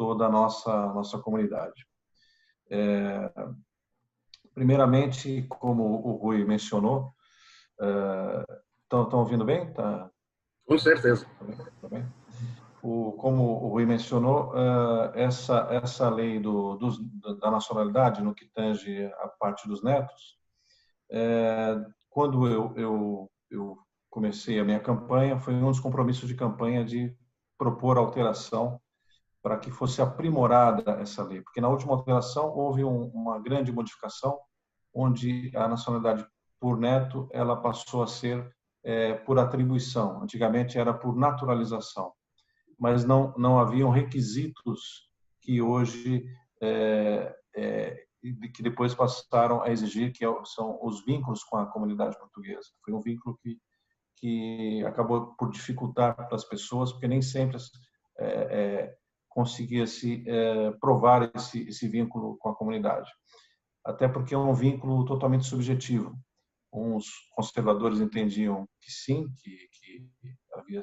toda a nossa comunidade. Primeiramente, como o Rui mencionou, estão ouvindo bem? Com certeza. Tá bem? Como o Rui mencionou, essa lei da nacionalidade, no que tange a parte dos netos, quando eu comecei a minha campanha, foi um dos compromissos de campanha de propor alteração para que fosse aprimorada essa lei, porque na última alteração houve uma grande modificação, onde a nacionalidade por neto ela passou a ser por atribuição. Antigamente era por naturalização, mas não haviam requisitos que hoje que depois passaram a exigir, que são os vínculos com a comunidade portuguesa. Foi um vínculo que acabou por dificultar para as pessoas, porque nem sempre conseguia-se provar esse vínculo com a comunidade. Até porque é um vínculo totalmente subjetivo. Uns conservadores entendiam que sim, que havia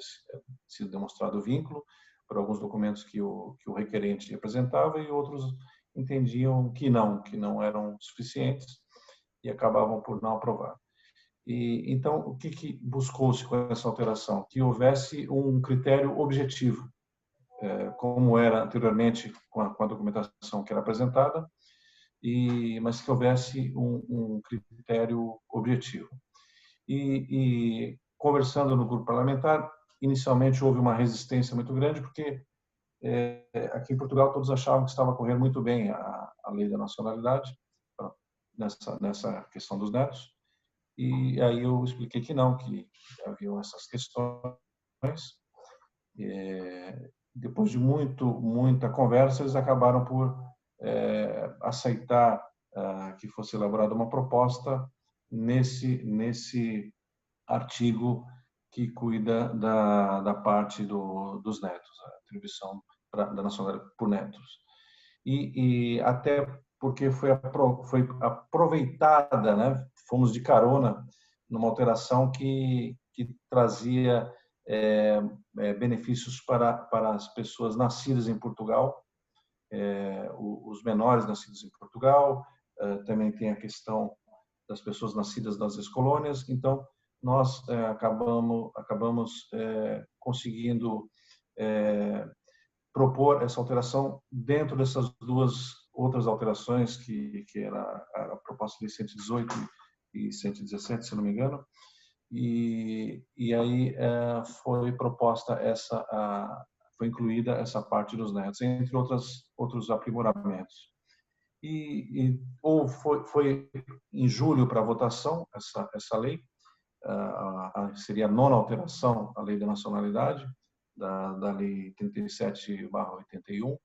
sido demonstrado o vínculo por alguns documentos que o requerente apresentava, e outros entendiam que não eram suficientes e acabavam por não aprovar. Então, o que buscou-se com essa alteração? Que houvesse um critério objetivo, como era anteriormente com a documentação que era apresentada, mas que houvesse um critério objetivo. E conversando no grupo parlamentar, inicialmente houve uma resistência muito grande, porque aqui em Portugal todos achavam que estava a correr muito bem a lei da nacionalidade nessa questão dos netos. E aí eu expliquei que não, que haviam essas questões. Depois de muita conversa, eles acabaram por aceitar que fosse elaborada uma proposta nesse artigo que cuida da parte dos netos, a atribuição da nacionalidade por netos. E até porque foi aproveitada, né? Fomos de carona numa alteração que trazia benefícios para as pessoas nascidas em Portugal, os menores nascidos em Portugal, também tem a questão das pessoas nascidas nas ex-colônias. Então, nós acabamos conseguindo propor essa alteração dentro dessas duas outras alterações, que era a proposta de 118 e 117, se não me engano. E aí foi proposta foi incluída essa parte dos netos, entre outros aprimoramentos. Foi em julho para votação essa lei, seria a nona alteração à lei da nacionalidade, da lei 37/81,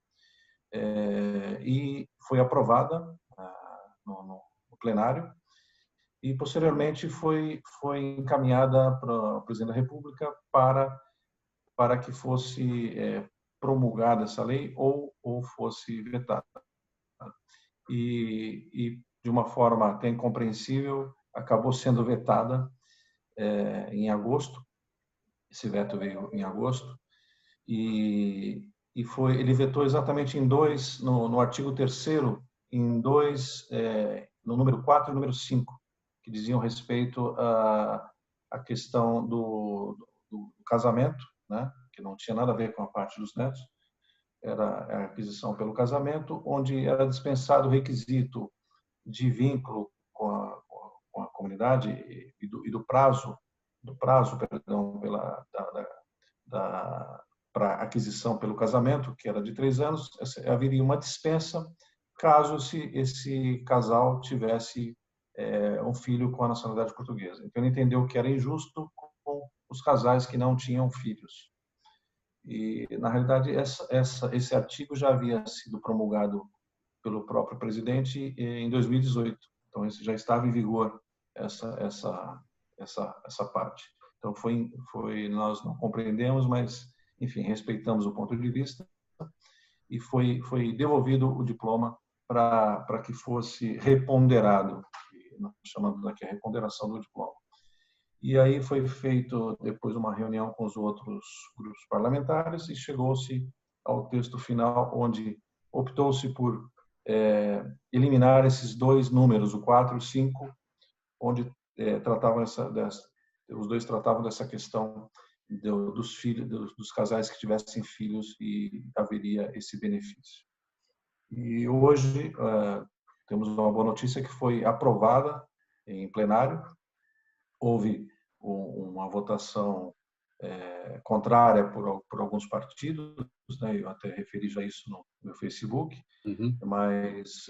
e foi aprovada no plenário, e posteriormente foi encaminhada para o presidente da República para que fosse promulgada essa lei ou fosse vetada. E de uma forma até incompreensível, acabou sendo vetada em agosto. Esse veto veio em agosto, e ele vetou exatamente em dois, no artigo 3º, em dois, no número 4 e número 5, que diziam respeito à questão do casamento, né, que não tinha nada a ver com a parte dos netos, era a aquisição pelo casamento, onde era dispensado o requisito de vínculo com a comunidade e do prazo, perdão, para aquisição pelo casamento, que era de 3 anos, haveria uma dispensa caso esse casal tivesse um filho com a nacionalidade portuguesa. Então, ele entendeu que era injusto com os casais que não tinham filhos. E, na realidade, esse artigo já havia sido promulgado pelo próprio presidente em 2018. Então, esse já estava em vigor, essa parte. Então, nós não compreendemos, mas, enfim, respeitamos o ponto de vista, e foi devolvido o diploma para que fosse reponderado, nós chamamos aqui a reponderação do diploma. E aí foi feito depois uma reunião com os outros grupos parlamentares e chegou-se ao texto final, onde optou-se por eliminar esses dois números, o 4 e o 5, onde os dois tratavam dessa questão dos filhos, dos casais que tivessem filhos e haveria esse benefício. E hoje temos uma boa notícia que foi aprovada em plenário. Houve uma votação contrária por alguns partidos, né? Eu até referi já isso no meu Facebook, mas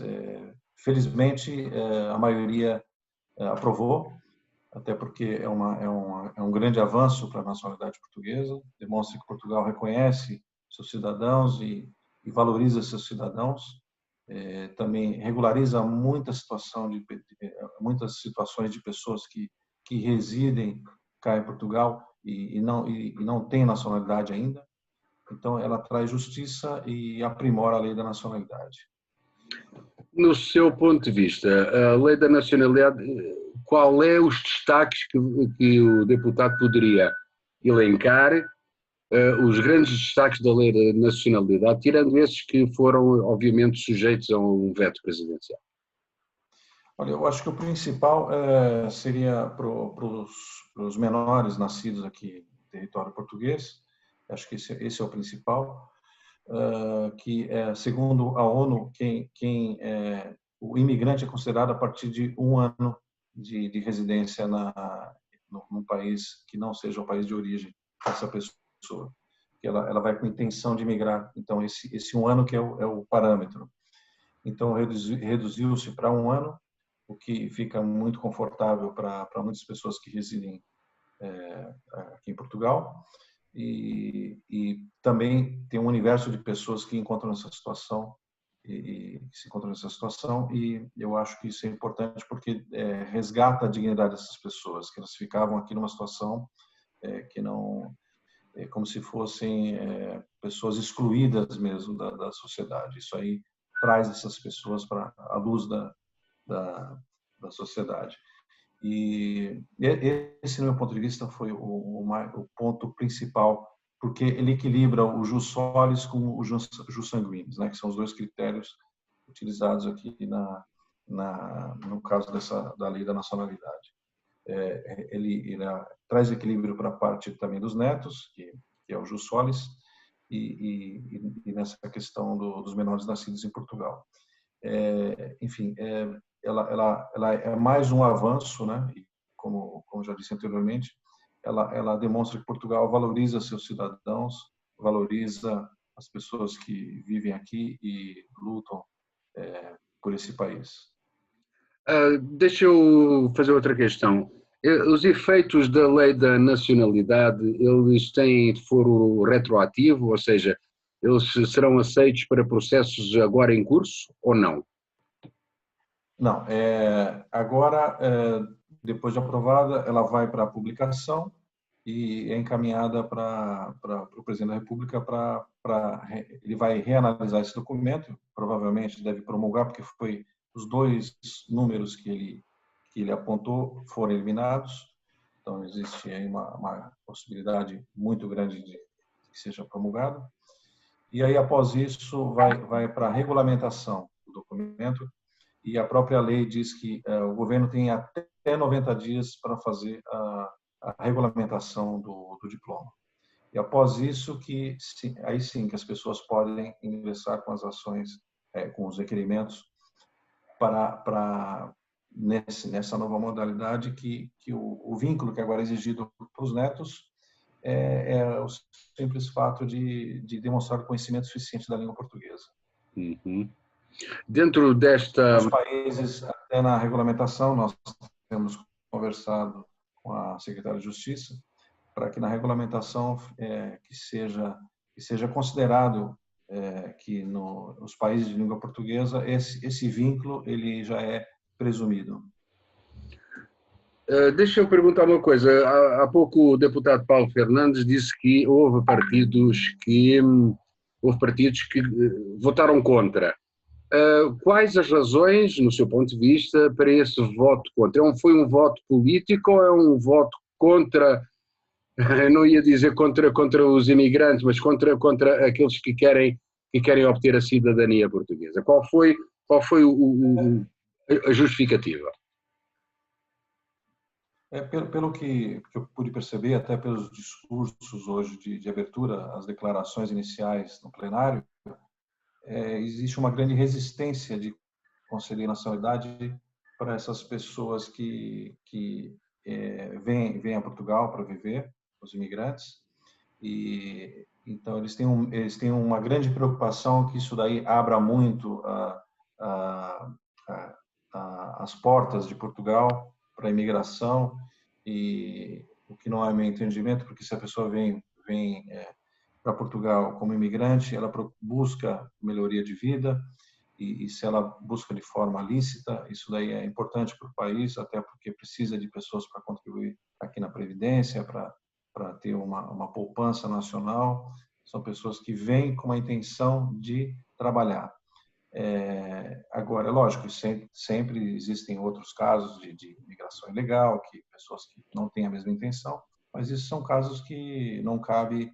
felizmente a maioria aprovou, até porque é um grande avanço para a nacionalidade portuguesa, demonstra que Portugal reconhece seus cidadãos e valoriza seus cidadãos, também regulariza muitas situações de pessoas que residem cá em Portugal e não têm nacionalidade ainda. Então, ela traz justiça e aprimora a lei da nacionalidade. No seu ponto de vista, a lei da nacionalidade, qual é os destaques que o deputado poderia elencar, os grandes destaques da lei da nacionalidade, tirando esses que foram, obviamente, sujeitos a um veto presidencial? Olha, eu acho que o principal seria para os menores nascidos aqui no território português. Acho que esse é o principal. Que segundo a ONU, o imigrante é considerado a partir de 1 ano de residência num país que não seja o país de origem dessa pessoa, que ela vai com intenção de migrar. Então esse 1 ano que é o parâmetro. Então reduziu-se para 1 ano, o que fica muito confortável para muitas pessoas que residem aqui em Portugal. E também tem um universo de pessoas que encontram essa situação e eu acho que isso é importante porque resgata a dignidade dessas pessoas, que elas ficavam aqui numa situação que não como se fossem pessoas excluídas mesmo da sociedade. Isso aí traz essas pessoas para a luz da sociedade. E esse, no meu ponto de vista, foi o ponto principal, porque ele equilibra o jus solis com o jus sanguinis, né, que são os dois critérios utilizados aqui no caso da lei da nacionalidade. Ele traz equilíbrio para a parte também dos netos, que é o jus solis, e nessa questão dos menores nascidos em Portugal. Enfim, ela é mais um avanço, né? E como já disse anteriormente, ela demonstra que Portugal valoriza seus cidadãos, valoriza as pessoas que vivem aqui e lutam por esse país. Deixa eu fazer outra questão. Os efeitos da lei da nacionalidade, eles têm foro retroativo, ou seja, eles serão aceitos para processos agora em curso ou não? Não, agora, depois de aprovada, ela vai para a publicação e é encaminhada para o presidente da República ele vai reanalisar esse documento, provavelmente deve promulgar, porque foi os dois números que ele apontou foram eliminados, então existe aí uma possibilidade muito grande de que seja promulgado. E aí, após isso, vai para a regulamentação do documento, e a própria lei diz que o governo tem até 90 dias para fazer a regulamentação do diploma. E após isso, aí sim que as pessoas podem ingressar com as ações, com os requerimentos, nessa nova modalidade que o vínculo que agora é exigido para os netos é o simples fato de demonstrar conhecimento suficiente da língua portuguesa. Uhum. Dentro desta... Os países, até na regulamentação, nós temos conversado com a Secretaria de Justiça para que na regulamentação que seja considerado que nos países de língua portuguesa esse vínculo ele já é presumido. Deixa eu perguntar uma coisa. Há pouco o deputado Paulo Fernandes disse que houve partidos que votaram contra. Quais as razões, no seu ponto de vista, para esse voto contra? Foi um voto político ou é um voto contra Eu não ia dizer contra os imigrantes, mas contra aqueles que querem obter a cidadania portuguesa. Qual foi a justificativa? Pelo que eu pude perceber, até pelos discursos hoje de abertura, as declarações iniciais no plenário, existe uma grande resistência de conceder nacionalidade para essas pessoas que vêm a Portugal para viver, os imigrantes, e então eles têm uma grande preocupação que isso daí abra muito a, as portas de Portugal para a imigração, e o que não é meu entendimento, porque se a pessoa vem para Portugal como imigrante, ela busca melhoria de vida, e se ela busca de forma lícita, isso daí é importante para o país, até porque precisa de pessoas para contribuir aqui na Previdência, para ter uma poupança nacional. São pessoas que vêm com a intenção de trabalhar. Agora, é lógico, sempre existem outros casos de imigração ilegal, que pessoas que não têm a mesma intenção, mas esses são casos que não cabe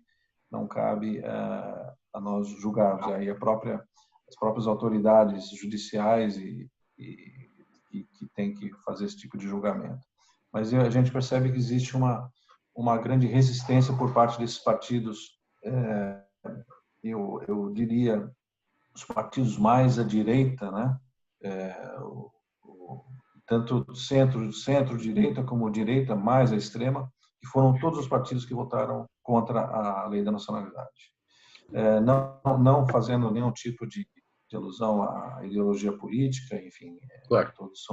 a nós julgarmos. Aí as próprias autoridades judiciais que têm que fazer esse tipo de julgamento. Mas a gente percebe que existe uma grande resistência por parte desses partidos, eu diria, os partidos mais à direita, né? Tanto centro-direita como direita mais à extrema, que foram todos os partidos que votaram contra a lei da nacionalidade. Não fazendo nenhum tipo de alusão à ideologia política, enfim, Claro. todos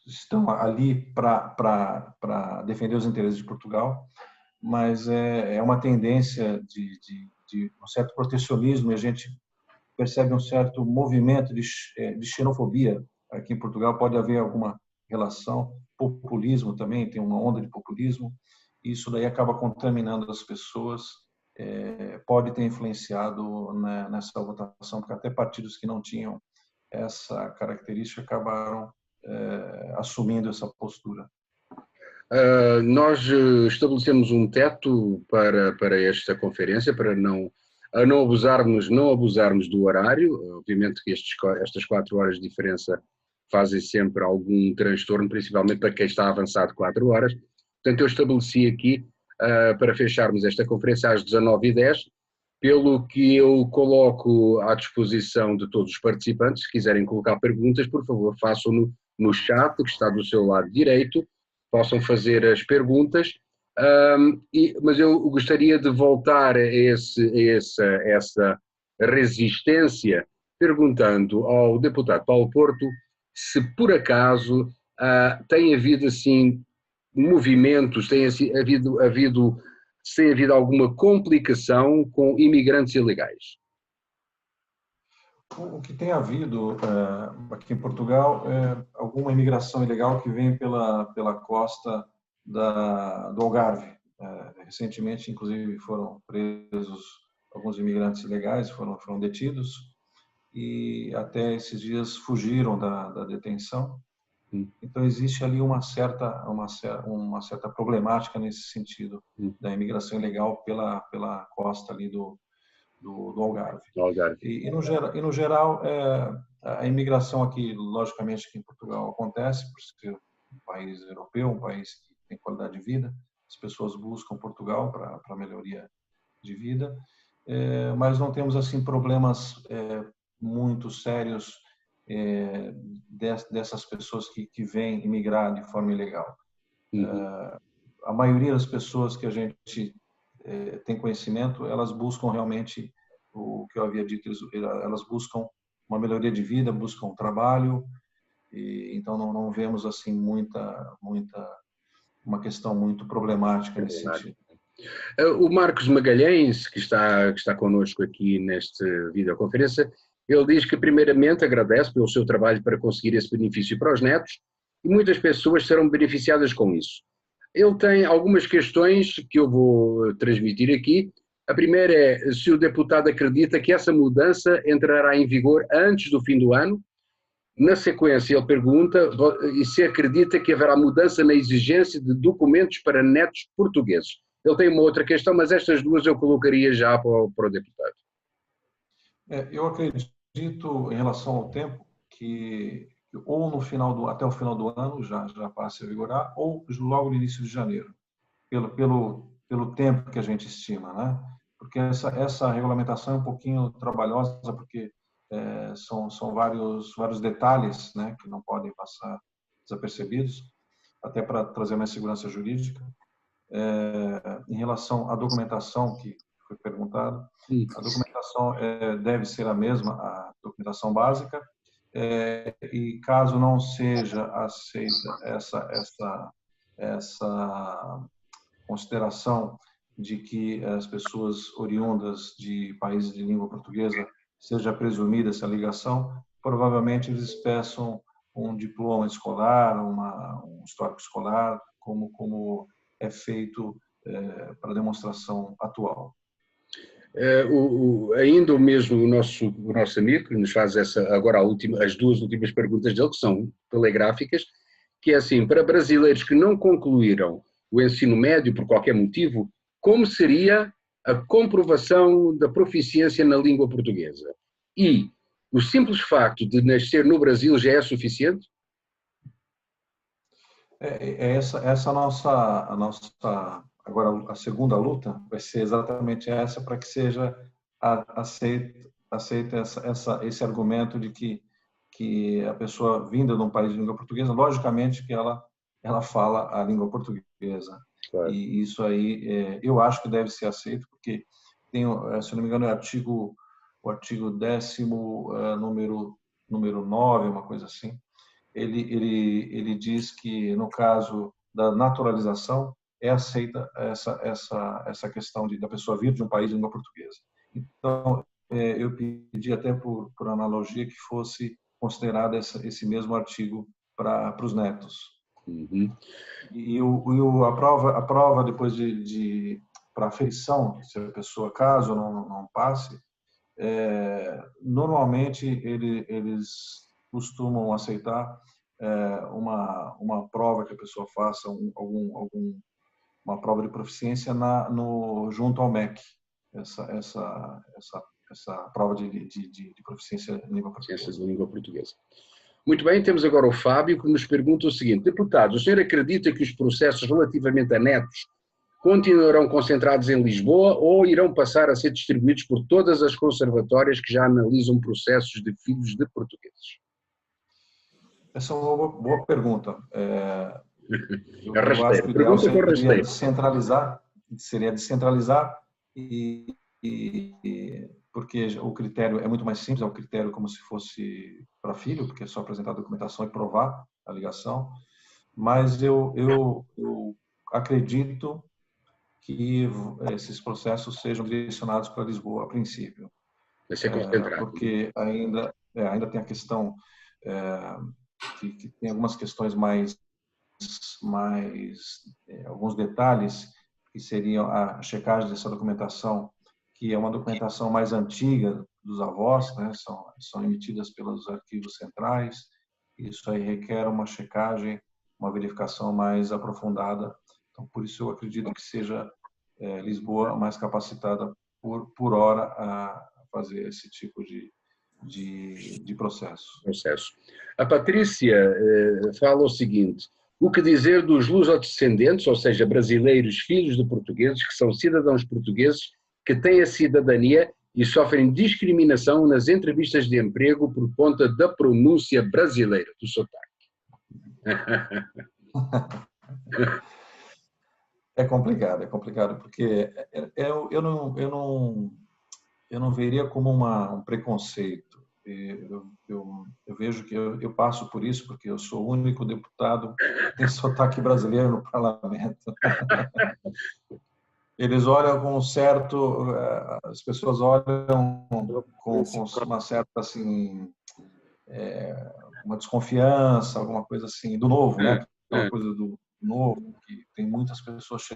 estão ali para defender os interesses de Portugal, mas é uma tendência de um certo protecionismo, e a gente percebe um certo movimento de xenofobia aqui em Portugal. Pode haver alguma relação, populismo também, tem uma onda de populismo, e isso daí acaba contaminando as pessoas, pode ter influenciado nessa votação, porque até partidos que não tinham essa característica acabaram assumindo essa postura. Nós estabelecemos um teto para esta conferência, para não abusarmos do horário. Obviamente que estas 4 horas de diferença fazem sempre algum transtorno, principalmente para quem está avançado 4 horas. Portanto, eu estabeleci aqui, para fecharmos esta conferência às 19h10, pelo que eu coloco à disposição de todos os participantes. Se quiserem colocar perguntas, por favor, façam no chat, que está do seu lado direito, possam fazer as perguntas, mas eu gostaria de voltar a essa resistência, perguntando ao deputado Paulo Porto se por acaso tem havido assim movimentos, tem havido alguma complicação com imigrantes ilegais. O que tem havido aqui em Portugal é alguma imigração ilegal que vem pela costa do Algarve. Recentemente, inclusive, foram presos alguns imigrantes ilegais, foram detidos, e até esses dias fugiram da detenção. Então, existe ali uma certa problemática nesse sentido, da imigração ilegal pela costa ali do Algarve. E no geral, a imigração aqui, logicamente, que em Portugal acontece, por ser um país europeu, um país que tem qualidade de vida, as pessoas buscam Portugal para melhoria de vida, mas não temos assim problemas muito sérios dessas pessoas que vêm imigrar de forma ilegal. A maioria das pessoas que a gente tem conhecimento, elas buscam realmente o que eu havia dito, elas buscam uma melhoria de vida, buscam trabalho, e então não vemos assim uma questão muito problemática nesse sentido. O Marcos Magalhães, que está connosco aqui nesta videoconferência, ele diz que primeiramente agradece pelo seu trabalho para conseguir esse benefício para os netos, e muitas pessoas serão beneficiadas com isso. Ele tem algumas questões que eu vou transmitir aqui. A primeira é se o deputado acredita que essa mudança entrará em vigor antes do fim do ano, Na sequência, ele pergunta e se acredita que haverá mudança na exigência de documentos para netos portugueses. Ele tem uma outra questão, mas estas duas eu colocaria já para o deputado. Eu acredito, em relação ao tempo, que ou no final até o final do ano já passe a vigorar, ou logo no início de janeiro, pelo tempo que a gente estima, né? Porque essa regulamentação é um pouquinho trabalhosa, porque são vários detalhes, né, que não podem passar desapercebidos, até para trazer mais segurança jurídica. Em relação à documentação que foi perguntado, a documentação deve ser a mesma, a documentação básica, e caso não seja aceita essa consideração de que as pessoas oriundas de países de língua portuguesa seja presumida essa ligação, provavelmente eles peçam um diploma escolar, um histórico escolar, como é feito para demonstração atual. Ainda o mesmo o nosso amigo, que nos faz agora as duas últimas perguntas dele, que são telegráficas, que é assim: para brasileiros que não concluíram o ensino médio por qualquer motivo, como seria a comprovação da proficiência na língua portuguesa? E o simples facto de nascer no Brasil já é suficiente? Essa a nossa agora a segunda luta vai ser exatamente essa, para que seja aceita esse argumento de que a pessoa vinda de um país de língua portuguesa, logicamente que ela fala a língua portuguesa. Claro. E isso aí eu acho que deve ser aceito, porque tem, se não me engano, o artigo 10º, número 9, uma coisa assim. Ele diz que, no caso da naturalização, é aceita essa questão da pessoa vir de um país de língua portuguesa. Então, eu pedi até por analogia que fosse considerado esse mesmo artigo para os netos. Uhum. E a prova depois para aferição, se a pessoa, caso não passe, normalmente eles costumam aceitar uma prova que a pessoa faça, uma prova de proficiência junto ao MEC, essa prova de proficiência em língua portuguesa. Muito bem, temos agora o Fábio, que nos pergunta o seguinte: deputado, o senhor acredita que os processos relativamente a netos continuarão concentrados em Lisboa ou irão passar a ser distribuídos por todas as conservatórias que já analisam processos de filhos de portugueses? Essa é uma boa pergunta. Eu acho que o ideal seria descentralizar, porque o critério é muito mais simples, é um critério como se fosse para filho, porque é só apresentar a documentação e provar a ligação. Mas eu acredito que esses processos sejam direcionados para Lisboa, a princípio. Vai ser concentrado. Porque ainda tem a questão que tem algumas questões alguns detalhes, que seriam a checagem dessa documentação, que é uma documentação mais antiga dos avós, né? São emitidas pelos arquivos centrais. Isso aí requer uma checagem, uma verificação mais aprofundada. Então, por isso eu acredito que seja Lisboa mais capacitada por hora a fazer esse tipo de processo. A Patrícia fala o seguinte: o que dizer dos lusodescendentes, ou seja, brasileiros filhos de portugueses, que são cidadãos portugueses, que têm a cidadania e sofrem discriminação nas entrevistas de emprego por conta da pronúncia brasileira, do sotaque? É complicado, porque eu não veria como um preconceito. Eu vejo que eu passo por isso, porque eu sou o único deputado que tem sotaque brasileiro no parlamento. Eles olham com as pessoas olham com uma certa, assim, uma desconfiança, alguma coisa assim, do novo, né? Uma coisa do novo, que tem muitas pessoas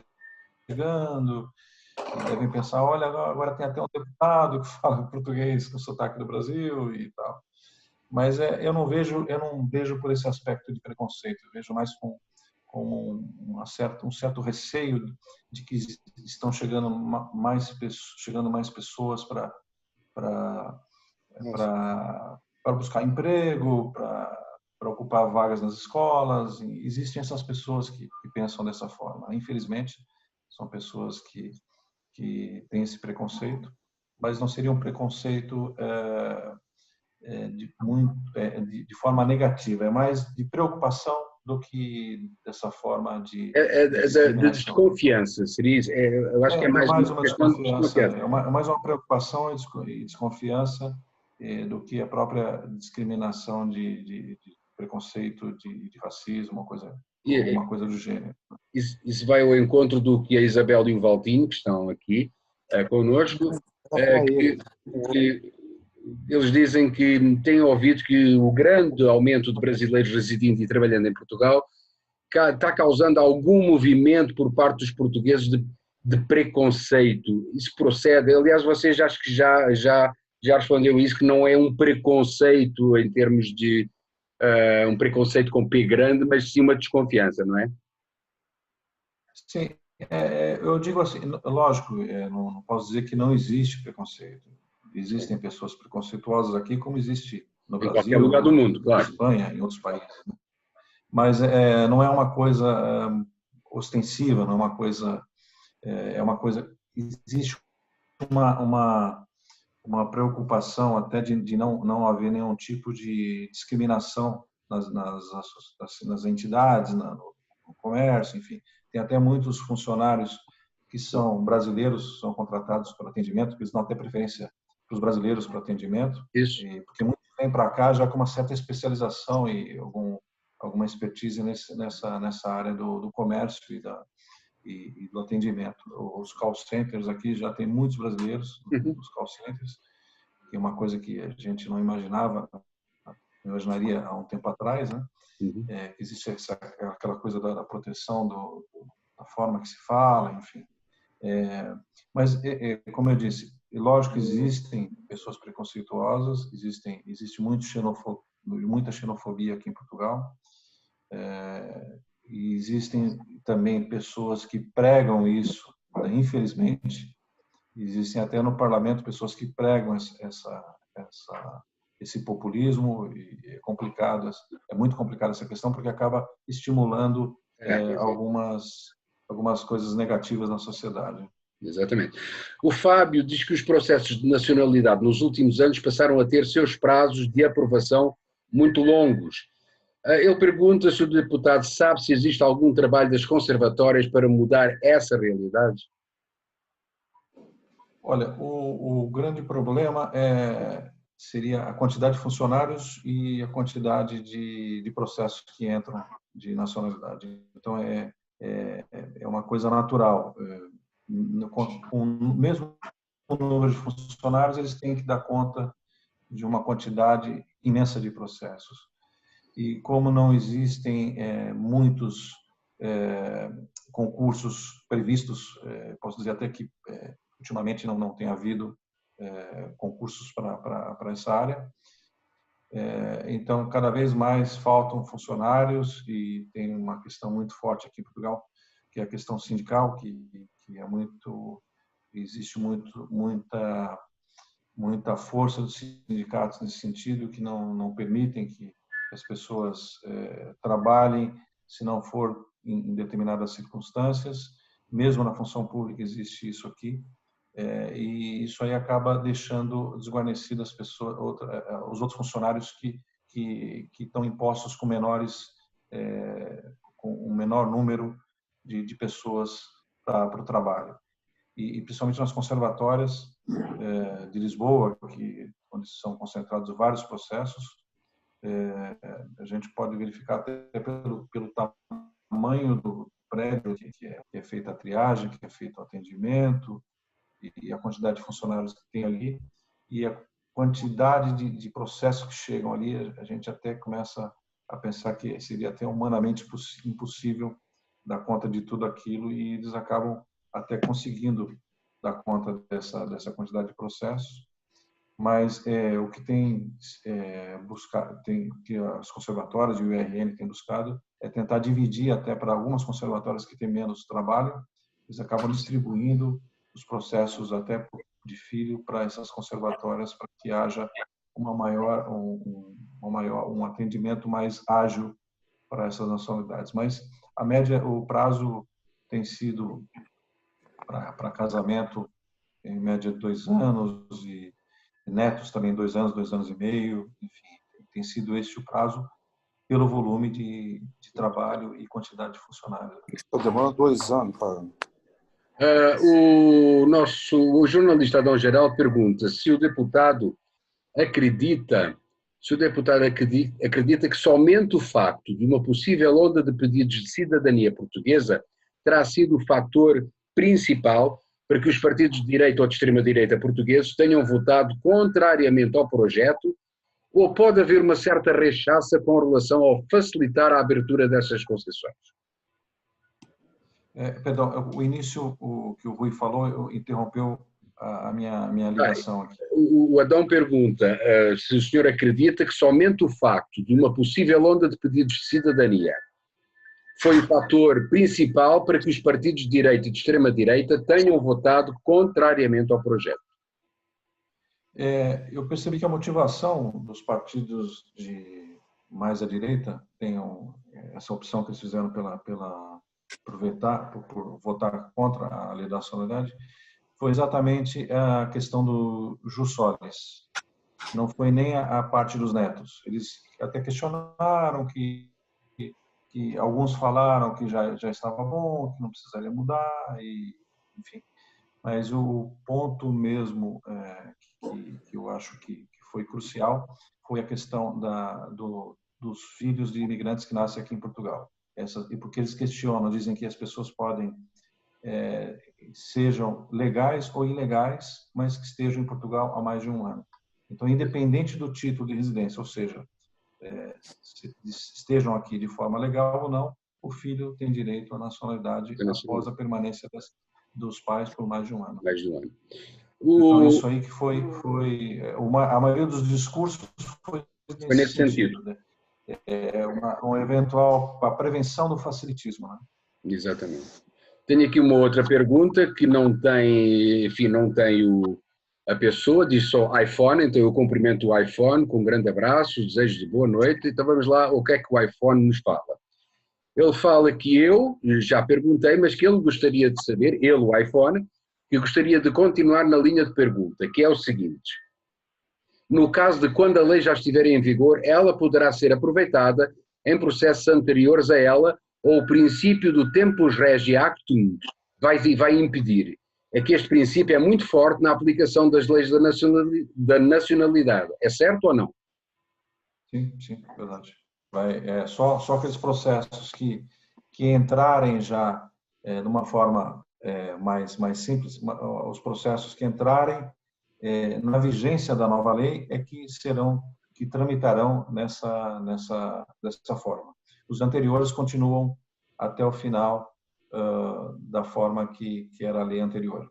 chegando e devem pensar, olha, agora tem até um deputado que fala português com sotaque do Brasil e tal. Mas eu não vejo por esse aspecto de preconceito, eu vejo mais com um certo receio de que estão chegando mais pessoas para buscar emprego, para ocupar vagas nas escolas. E existem essas pessoas que pensam dessa forma. Infelizmente, são pessoas que têm esse preconceito, mas não seria um preconceito de forma negativa, é mais de preocupação do que dessa forma de De discriminação. desconfiança, seria isso? Eu acho que é mais Mais uma uma questão de desconfiança, desconfiança. é mais uma preocupação e desconfiança do que a própria discriminação de preconceito, de racismo, E, alguma coisa do gênero. isso vai ao encontro do que a Isabel e o Valtinho, que estão aqui connosco, que eles dizem que têm ouvido que o grande aumento de brasileiros residindo e trabalhando em Portugal está causando algum movimento por parte dos portugueses de preconceito. Isso procede? Aliás, vocês acho que já respondeu isso, que não é um preconceito em termos de um preconceito com P grande, mas sim uma desconfiança, não é? Sim, eu digo assim, lógico, não posso dizer que não existe preconceito. Existem pessoas preconceituosas aqui, como existe no Em qualquer Brasil, lugar do mundo, na claro. Espanha, em outros países. Mas não é uma coisa ostensiva, não é uma coisa, existe uma preocupação até de não haver nenhum tipo de discriminação nas entidades, no comércio, enfim. Tem até muitos funcionários que são brasileiros, são contratados para atendimento, porque eles dão até preferência para os brasileiros para atendimento, Isso. porque muitos vêm para cá já com uma certa especialização e alguma expertise nessa área do comércio e do atendimento. Os call centers aqui já tem muitos brasileiros nos call centers, que é uma coisa que a gente não imaginaria há um tempo atrás, né? Uhum. Existe aquela coisa da proteção da forma que se fala, enfim. Mas, como eu disse, lógico que existem pessoas preconceituosas, existe muita xenofobia aqui em Portugal, e existem também pessoas que pregam isso, infelizmente. Existem até no parlamento pessoas que pregam esse populismo, e é complicado, é muito complicada essa questão, porque acaba estimulando algumas coisas negativas na sociedade. Exatamente. O Fábio diz que os processos de nacionalidade nos últimos anos passaram a ter seus prazos de aprovação muito longos. Ele pergunta se o deputado sabe se existe algum trabalho das conservatórias para mudar essa realidade. Olha, o grande problema seria a quantidade de funcionários e a quantidade de processos que entram de nacionalidade. Então, é uma coisa natural. Mesmo com o número de funcionários, eles têm que dar conta de uma quantidade imensa de processos. E como não existem muitos concursos previstos, posso dizer até que ultimamente não tem havido concursos para essa área. Então, cada vez mais faltam funcionários e tem uma questão muito forte aqui em Portugal, que é a questão sindical, que existe muita força dos sindicatos nesse sentido, que não permitem que as pessoas trabalhem se não for em determinadas circunstâncias. Mesmo na função pública existe isso aqui. E isso aí acaba deixando desguarnecidas as pessoas, os outros funcionários que estão impostos com com um menor número de pessoas para o trabalho. E principalmente nas conservatórias de Lisboa, onde são concentrados vários processos, a gente pode verificar até pelo tamanho do prédio que é feita a triagem, que é feito o atendimento, e a quantidade de funcionários que tem ali, e a quantidade de processos que chegam ali, a gente até começa a pensar que seria até humanamente impossível dar conta de tudo aquilo, e eles acabam até conseguindo dar conta dessa quantidade de processos. mas o que tem buscado, que as conservatórias e o IRN têm buscado é tentar dividir até para algumas conservatórias que têm menos trabalho, eles acabam distribuindo os processos até de filho para essas conservatórias para que haja um atendimento mais ágil para essas nacionalidades. Mas a média, o prazo tem sido para casamento em média 2 anos e netos também 2 anos e meio, enfim, tem sido este o prazo pelo volume de trabalho e quantidade de funcionários. Está demorando 2 anos, cara. O jornalista Adão Geral pergunta se o deputado acredita que somente o facto de uma possível onda de pedidos de cidadania portuguesa terá sido o fator principal para que os partidos de direita ou de extrema-direita portugueses tenham votado contrariamente ao projeto, ou pode haver uma certa rechaça com relação ao facilitar a abertura dessas concessões? Perdão, o início, o que o Rui falou, interrompeu a minha ligação aqui. O Adão pergunta se o senhor acredita que somente o facto de uma possível onda de pedidos de cidadania foi o fator principal para que os partidos de direita e de extrema-direita tenham votado contrariamente ao projeto. Eu percebi que a motivação dos partidos de mais à direita, tenham essa opção que eles fizeram por votar contra a lei da nacionalidade, foi exatamente a questão do jus solis. Não foi nem a parte dos netos. Eles até questionaram que alguns falaram que já estava bom, que não precisaria mudar, enfim. Mas o ponto mesmo que eu acho que foi crucial foi a questão dos filhos de imigrantes que nascem aqui em Portugal. E porque eles questionam, dizem que as pessoas podem sejam legais ou ilegais, mas que estejam em Portugal há mais de 1 ano. Então, independente do título de residência, ou seja, se estejam aqui de forma legal ou não, o filho tem direito à nacionalidade após a permanência dos pais por mais de 1 ano. Mais de 1 ano. Então, isso aí que foi a maioria dos discursos foi nesse sentido. Né? Um eventual a prevenção do facilitismo, né? Exatamente. Tenho aqui uma outra pergunta que não tem a pessoa, diz só iPhone, então eu cumprimento o iPhone com um grande abraço, desejo de boa noite, então vamos lá, o que é que o iPhone nos fala? Ele fala que eu já perguntei, mas que ele gostaria de saber, ele, o iPhone, que gostaria de continuar na linha de pergunta, que é o seguinte: no caso de quando a lei já estiver em vigor, ela poderá ser aproveitada em processos anteriores a ela, ou o princípio do tempus regi actum vai impedir? É que este princípio é muito forte na aplicação das leis da nacionalidade. É certo ou não? Sim, verdade. Só aqueles processos que entrarem já de uma forma mais simples, os processos que entrarem na vigência da nova lei é que tramitarão dessa forma. Os anteriores continuam até o final da forma que era a lei anterior.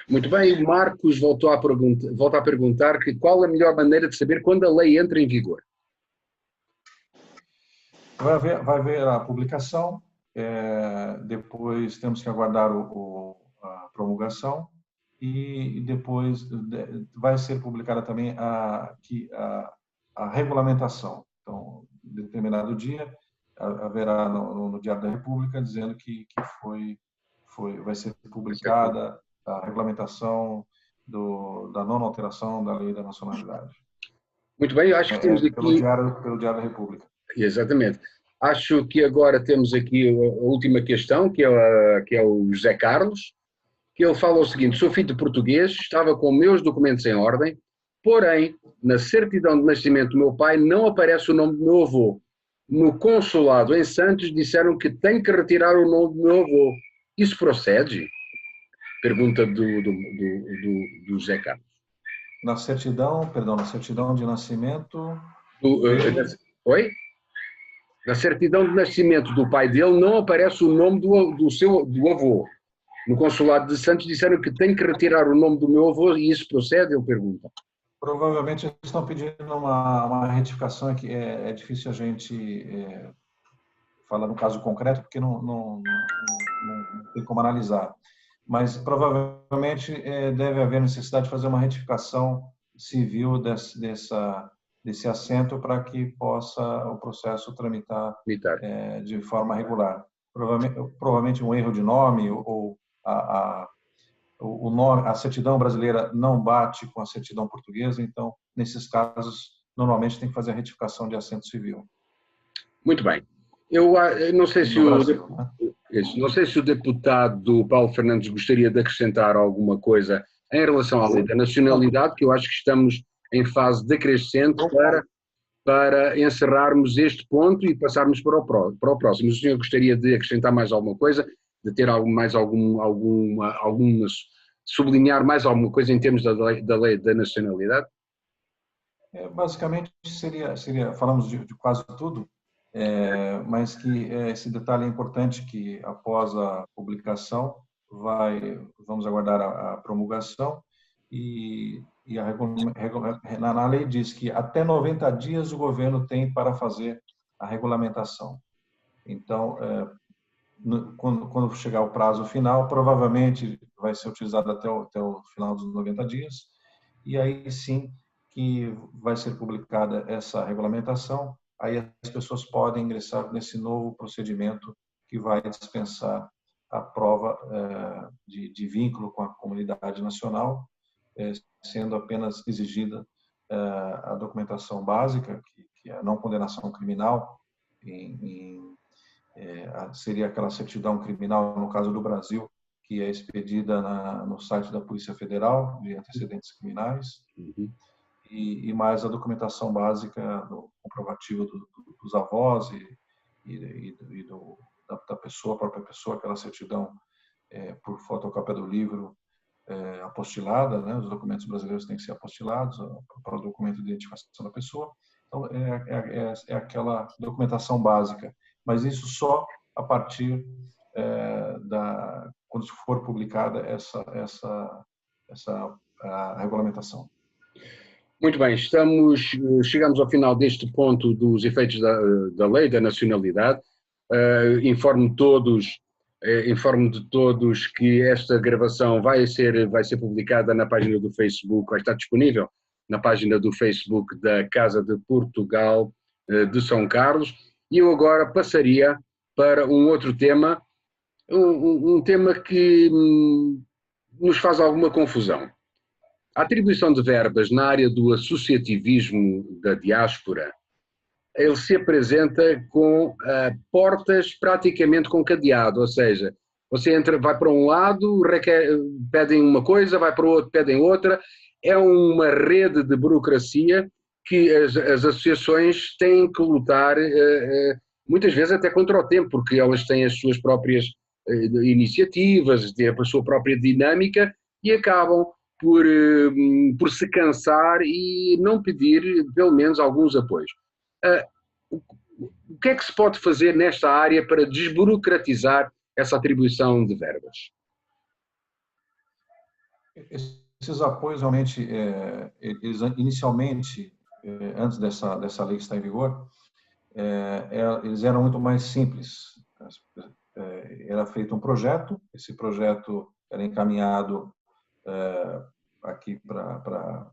Muito bem, o Marcos volta a perguntar que qual a melhor maneira de saber quando a lei entra em vigor? Vai haver a publicação, depois temos que aguardar a promulgação e depois vai ser publicada também a regulamentação. Então, em determinado dia, haverá no Diário da República dizendo que vai ser publicada a regulamentação da não alteração da lei da nacionalidade. Muito bem, eu acho que temos aqui... Pelo Diário da República. Exatamente. Acho que agora temos aqui a última questão, que é o José Carlos, que ele fala o seguinte: sou filho de português, estava com meus documentos em ordem, porém, na certidão de nascimento do meu pai não aparece o nome do meu avô. No consulado em Santos disseram que tenho que retirar o nome do meu avô. Isso procede? Pergunta do José Carlos. Na certidão de nascimento... Oi? Na certidão de nascimento do pai dele não aparece o nome do avô. No consulado de Santos disseram que tem que retirar o nome do meu avô e isso procede, ele pergunta. Provavelmente eles estão pedindo uma retificação que é difícil a gente falar no caso concreto, porque não tem como analisar. Mas provavelmente deve haver necessidade de fazer uma retificação civil desse assento para que possa o processo tramitar Militar. de forma regular. Provavelmente um erro de nome ou o nome, a certidão brasileira não bate com a certidão portuguesa, então, nesses casos, normalmente tem que fazer a retificação de assento civil. Muito bem. Eu não sei se No Brasil, né? não sei se o deputado Paulo Fernandes gostaria de acrescentar alguma coisa em relação à lei da nacionalidade, que eu acho que estamos em fase decrescente para encerrarmos este ponto e passarmos para o próximo. O senhor gostaria de acrescentar mais alguma coisa, de ter sublinhar mais alguma coisa em termos da lei da nacionalidade? Basicamente, falamos de quase tudo, mas que esse detalhe é importante que após a publicação vamos aguardar a promulgação e na lei diz que até 90 dias o governo tem para fazer a regulamentação. Então, quando chegar o prazo final, provavelmente vai ser utilizado até o final dos 90 dias, e aí sim que vai ser publicada essa regulamentação, aí as pessoas podem ingressar nesse novo procedimento que vai dispensar a prova de vínculo com a comunidade nacional, sendo apenas exigida a documentação básica, que é a não condenação criminal, seria aquela certidão criminal, no caso do Brasil, que é expedida no site da Polícia Federal, de antecedentes criminais, e mais a documentação básica do comprovativo dos avós da pessoa, a própria pessoa, aquela certidão por fotocópia do livro apostilada, né? Os documentos brasileiros têm que ser apostilados para o documento de identificação da pessoa. Então, é aquela documentação básica, mas isso só a partir quando for publicada essa a regulamentação. Muito bem, chegamos ao final deste ponto dos efeitos da lei da nacionalidade. Informo de todos que esta gravação vai ser publicada na página do Facebook, vai estar disponível na página do Facebook da Casa de Portugal de São Carlos. E eu agora passaria para um outro tema, um tema que nos faz alguma confusão. A atribuição de verbas na área do associativismo da diáspora, ele se apresenta com portas praticamente com cadeado, ou seja, você vai para um lado, pedem uma coisa, vai para o outro, pedem outra, é uma rede de burocracia que as associações têm que lutar, muitas vezes até contra o tempo, porque elas têm as suas próprias iniciativas, têm a sua própria dinâmica e acabam por se cansar e não pedir, pelo menos, alguns apoios. O que é que se pode fazer nesta área para desburocratizar essa atribuição de verbas? Esses apoios, realmente, eles inicialmente, antes dessa lei que está em vigor, eles eram muito mais simples. Era feito um projeto, esse projeto era encaminhado aqui para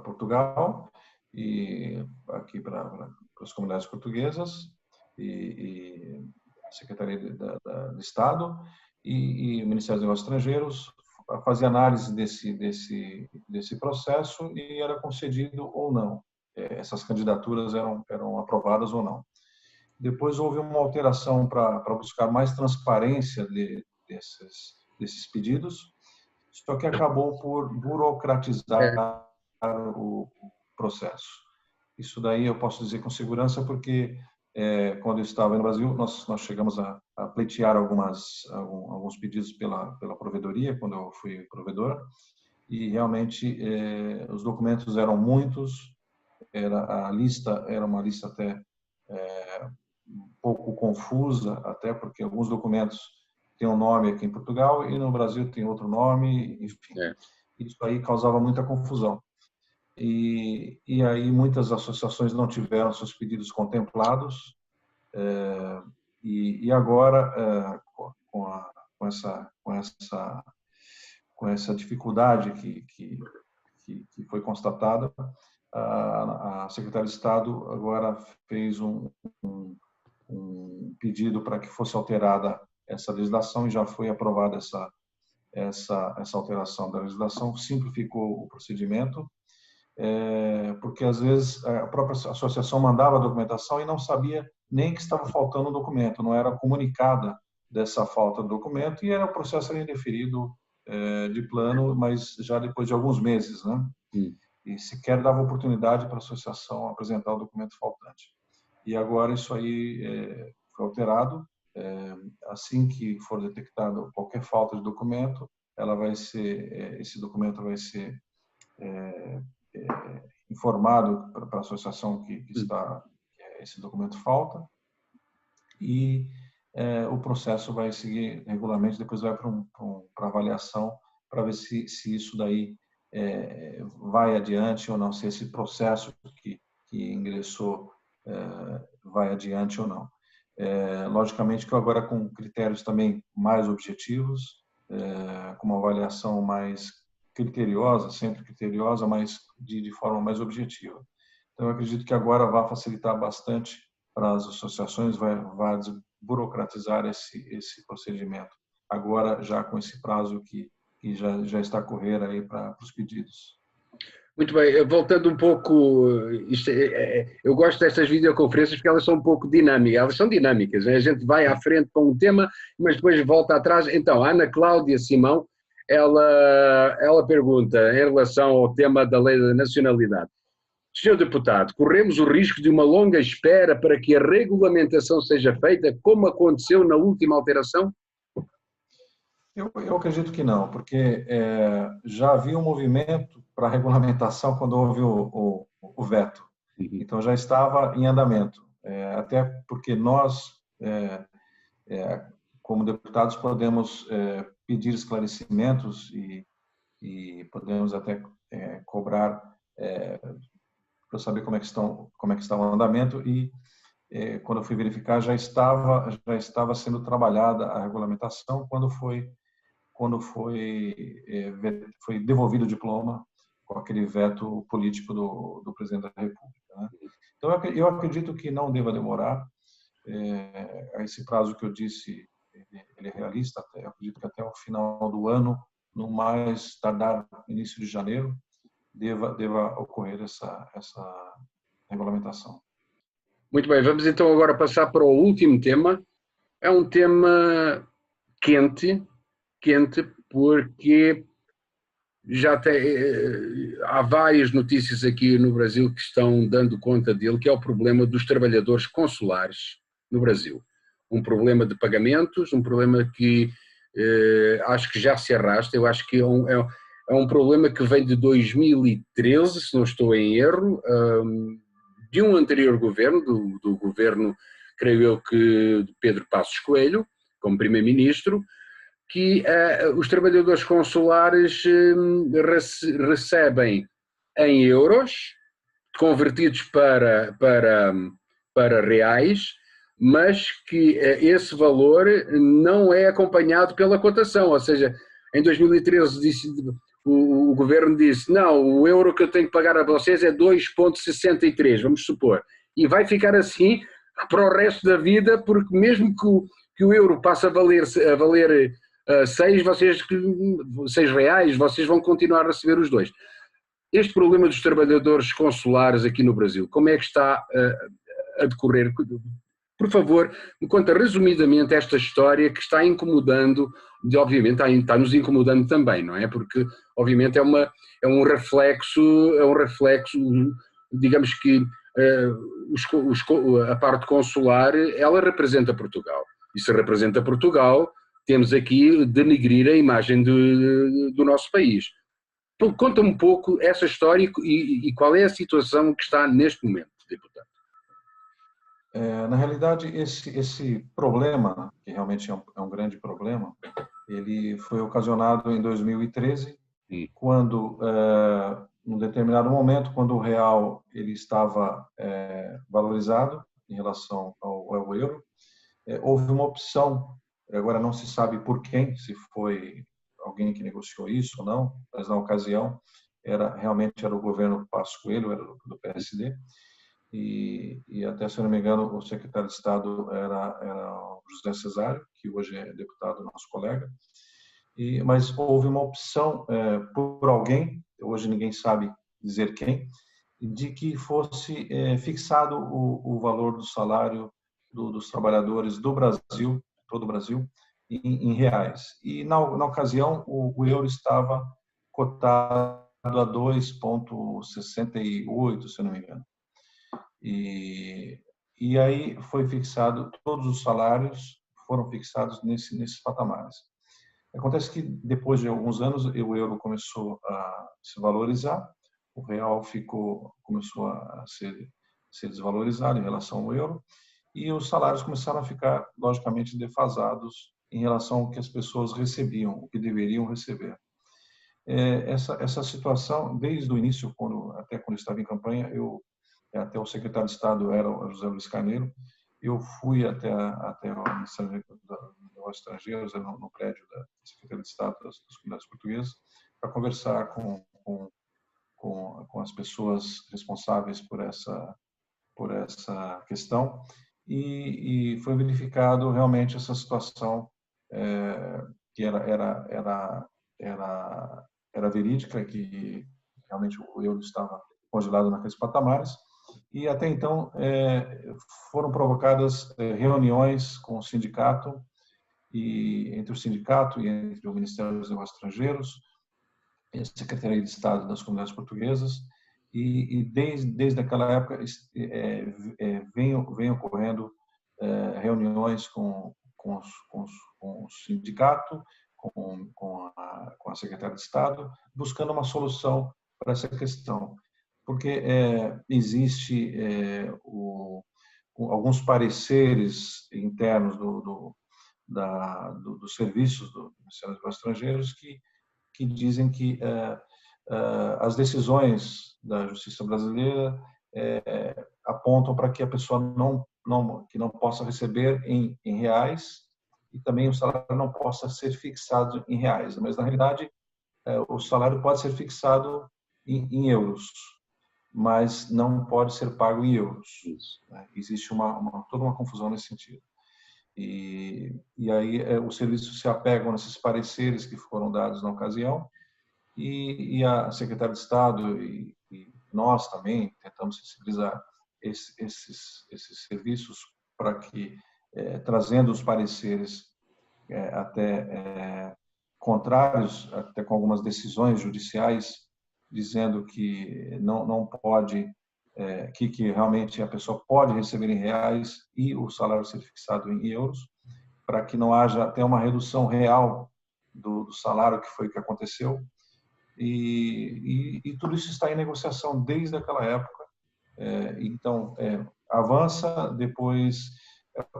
Portugal e aqui para as comunidades portuguesas e a Secretaria de Estado e o Ministério dos Negócios Estrangeiros fazia análise desse processo e era concedido ou não. Essas candidaturas eram aprovadas ou não. Depois houve uma alteração para buscar mais transparência desses pedidos, só que acabou por burocratizar o processo. Isso daí eu posso dizer com segurança porque quando eu estava no Brasil, nós chegamos a pleitear alguns pedidos pela provedoria, quando eu fui provedor, e realmente os documentos eram muitos, a lista era uma lista até um pouco confusa, até porque alguns documentos têm um nome aqui em Portugal e no Brasil tem outro nome, enfim. Isso aí causava muita confusão. e aí muitas associações não tiveram seus pedidos contemplados, e agora, com essa dificuldade que foi constatada, a Secretaria de Estado agora fez um pedido para que fosse alterada essa legislação, e já foi aprovada essa alteração da legislação. Simplificou o procedimento, porque às vezes a própria associação mandava a documentação e não sabia nem que estava faltando um documento, não era comunicada dessa falta de documento, e o processo era indeferido de plano, mas já depois de alguns meses, né? E sequer dava oportunidade para a associação apresentar o documento faltante. E agora isso aí foi alterado. Assim que for detectado qualquer falta de documento, esse documento vai ser informado para a associação que esse documento falta, e o processo vai seguir regularmente, depois vai para avaliação, para ver se isso daí vai adiante ou não, se esse processo que ingressou vai adiante ou não. Logicamente que agora com critérios também mais objetivos, com uma avaliação mais criteriosa, sempre criteriosa, mas de forma mais objetiva. Então, eu acredito que agora vai facilitar bastante para as associações, vai desburocratizar esse procedimento. Agora, já com esse prazo que já está a correr aí para os pedidos. Muito bem, voltando um pouco, eu gosto destas videoconferências porque elas são um pouco dinâmicas, elas são dinâmicas, né? A gente vai à frente para um tema, mas depois volta atrás. Então, a Ana Cláudia Simão, ela pergunta em relação ao tema da lei da nacionalidade. Senhor deputado, corremos o risco de uma longa espera para que a regulamentação seja feita, como aconteceu na última alteração? Eu acredito que não, porque já havia um movimento para a regulamentação quando houve o veto. Então já estava em andamento, até porque nós, como deputados, podemos pedir esclarecimentos e podemos até cobrar para saber como é que estava o andamento, e quando eu fui verificar já estava sendo trabalhada a regulamentação quando foi devolvido o diploma com aquele veto político do presidente da República, né? Então, eu acredito que não deva demorar. Esse prazo que eu disse, ele é realista. Eu acredito que até o final do ano, no mais tardar início de janeiro, deva ocorrer essa regulamentação. Muito bem, vamos então agora passar para o último tema. É um tema quente, porque há várias notícias aqui no Brasil que estão dando conta dele, que é o problema dos trabalhadores consulares no Brasil. Um problema de pagamentos, um problema que acho que já se arrasta. Eu acho que é um problema que vem de 2013, se não estou em erro, de um anterior governo, do governo, creio eu, que de Pedro Passos Coelho, como primeiro-ministro, que os trabalhadores consulares recebem em euros, convertidos para reais, mas que esse valor não é acompanhado pela cotação. Ou seja, em 2013 o governo disse, não, o euro que eu tenho que pagar a vocês é 2,63, vamos supor, e vai ficar assim para o resto da vida, porque mesmo que o euro passe a valer 6 reais, vocês vão continuar a receber os dois. Este problema dos trabalhadores consulares aqui no Brasil, como é que está a decorrer? Por favor, me conta resumidamente esta história que está incomodando, obviamente está nos incomodando também, não é? Porque obviamente é um reflexo, digamos que a parte consular, ela representa Portugal. E se representa Portugal, temos aqui denegrir a imagem do nosso país. Então, conta-me um pouco essa história e qual é a situação que está neste momento, deputado. Na realidade, esse problema, que realmente é um grande problema, ele foi ocasionado em 2013, quando num determinado momento, quando o real ele estava valorizado em relação ao euro, houve uma opção, agora não se sabe por quem, se foi alguém que negociou isso ou não, mas na ocasião realmente era o governo Passos Coelho, era do PSD, e até, se eu não me engano, o secretário de Estado era o José Cesário, que hoje é deputado, nosso colega, mas houve uma opção por alguém, hoje ninguém sabe dizer quem, de que fosse fixado o valor do salário dos trabalhadores do Brasil, todo o Brasil, em reais. E na ocasião o euro estava cotado a 2,68, se eu não me engano. E aí foi fixado, todos os salários foram fixados nesses patamares. Acontece que depois de alguns anos o euro começou a se valorizar, o real começou a ser desvalorizado em relação ao euro, e os salários começaram a ficar logicamente defasados em relação ao que as pessoas recebiam, o que deveriam receber. Essa situação, desde o início, até quando eu estava em campanha, até o secretário de Estado era o José Luiz Carneiro, eu fui até o Ministério dos Negócios Estrangeiros, no prédio da Secretaria de Estado das Comunidades Portuguesas, para conversar com as pessoas responsáveis por essa questão, e foi verificado realmente essa situação que era verídica, que realmente o euro estava congelado naqueles patamares. E até então foram provocadas reuniões com o sindicato, e entre o sindicato e entre o Ministério dos Negócios Estrangeiros, a Secretaria de Estado das Comunidades Portuguesas, e desde aquela época vem ocorrendo reuniões com o sindicato, com a Secretaria de Estado, buscando uma solução para essa questão, porque existe alguns pareceres internos dos serviços do Ministério dos Negócios Estrangeiros que dizem que as decisões da Justiça brasileira apontam para que a pessoa que não possa receber em reais, e também o salário não possa ser fixado em reais, mas na realidade o salário pode ser fixado em euros, mas não pode ser pago em euros. Existe toda uma confusão nesse sentido. E aí os serviços se apegam nesses pareceres que foram dados na ocasião, e a Secretaria de Estado e nós também tentamos sensibilizar esses serviços para que, trazendo os pareceres até contrários, até com algumas decisões judiciais, dizendo que não pode, que realmente a pessoa pode receber em reais e o salário ser fixado em euros, para que não haja até uma redução real do salário, que foi o que aconteceu. E tudo isso está em negociação desde aquela época. Então, avança, depois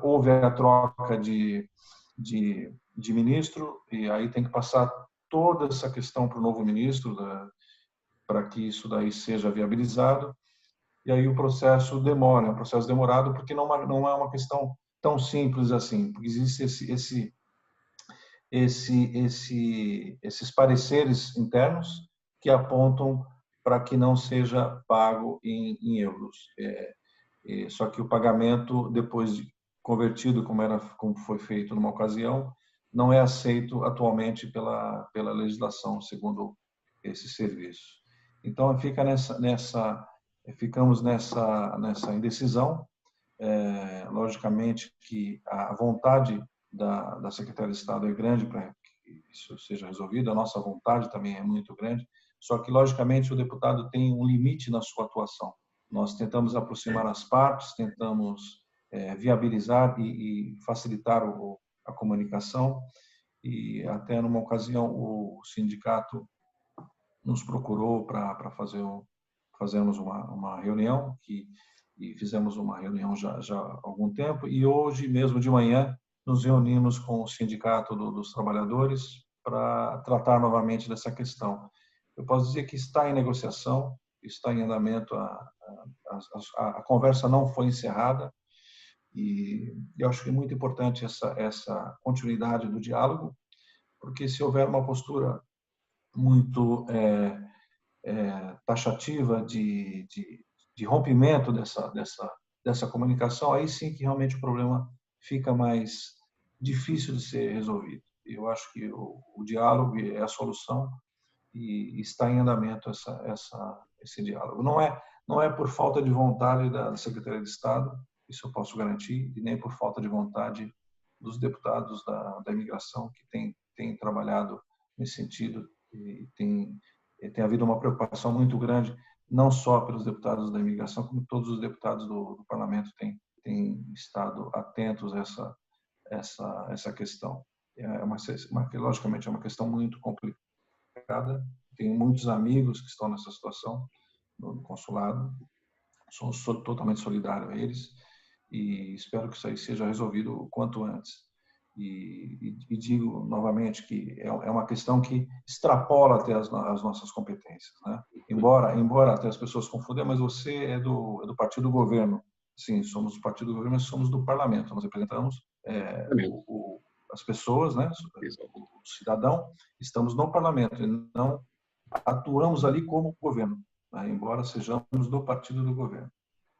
houve a troca de ministro, e aí tem que passar toda essa questão para o novo ministro, para que isso daí seja viabilizado, e aí o processo demora, é um processo demorado, porque não é uma questão tão simples assim, porque existe esses pareceres internos que apontam para que não seja pago em euros. Só que o pagamento, depois de convertido, como foi feito numa ocasião, não é aceito atualmente pela legislação, segundo esse serviço. Então, ficamos nessa indecisão. Logicamente que a vontade da Secretaria de Estado é grande para que isso seja resolvido, a nossa vontade também é muito grande, só que, logicamente, o deputado tem um limite na sua atuação. Nós tentamos aproximar as partes, tentamos viabilizar e facilitar a comunicação, e até numa ocasião o sindicato nos procurou para fazermos uma reunião, e fizemos uma reunião já há algum tempo, e hoje mesmo de manhã nos reunimos com o Sindicato dos Trabalhadores para tratar novamente dessa questão. eu posso dizer que está em negociação, está em andamento, a conversa não foi encerrada, e eu acho que é muito importante essa continuidade do diálogo, porque se houver uma postura muito taxativa de rompimento dessa comunicação, aí sim que realmente o problema fica mais difícil de ser resolvido. Eu acho que o diálogo é a solução e está em andamento esse diálogo. Não é por falta de vontade da Secretaria de Estado, isso eu posso garantir, e nem por falta de vontade dos deputados da imigração que têm trabalhado nesse sentido e tem havido uma preocupação muito grande, não só pelos deputados da imigração, como todos os deputados do parlamento têm estado atentos a essa questão. Logicamente, é uma questão muito complicada. Tenho muitos amigos que estão nessa situação no consulado. Sou totalmente solidário a eles e espero que isso aí seja resolvido o quanto antes. E digo novamente que é uma questão que extrapola até as nossas competências, né? Embora até as pessoas confundam, mas você é do partido do governo. Sim, somos do partido do governo, mas somos do parlamento. Nós representamos as pessoas, né? O cidadão. Estamos no parlamento e não atuamos ali como governo, né? Embora sejamos do partido do governo.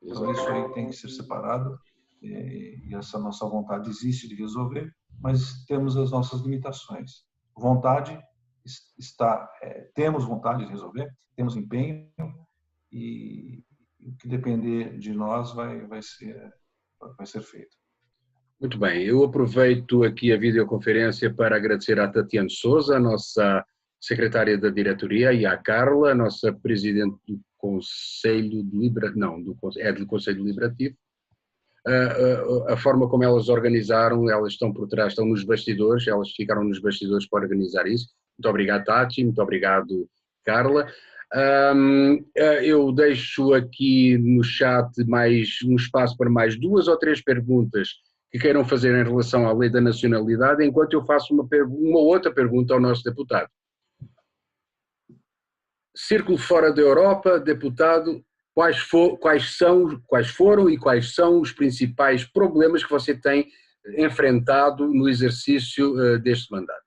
Então isso aí tem que ser separado e essa nossa vontade existe de resolver, mas temos as nossas limitações. Temos vontade de resolver, temos empenho e o que depender de nós vai ser feito. Muito bem, eu aproveito aqui a videoconferência para agradecer à Tatiana Sousa, a nossa secretária da diretoria, e à Carla, a nossa presidente do Conselho do Conselho Deliberativo. A forma como elas organizaram, elas estão por trás, estão nos bastidores, elas ficaram nos bastidores para organizar isso. Muito obrigado, Tati, muito obrigado, Carla. Eu deixo aqui no chat um espaço para mais 2 ou 3 perguntas que queiram fazer em relação à lei da nacionalidade, enquanto eu faço uma outra pergunta ao nosso deputado. Círculo fora da Europa, deputado, quais foram e quais são os principais problemas que você tem enfrentado no exercício deste mandato?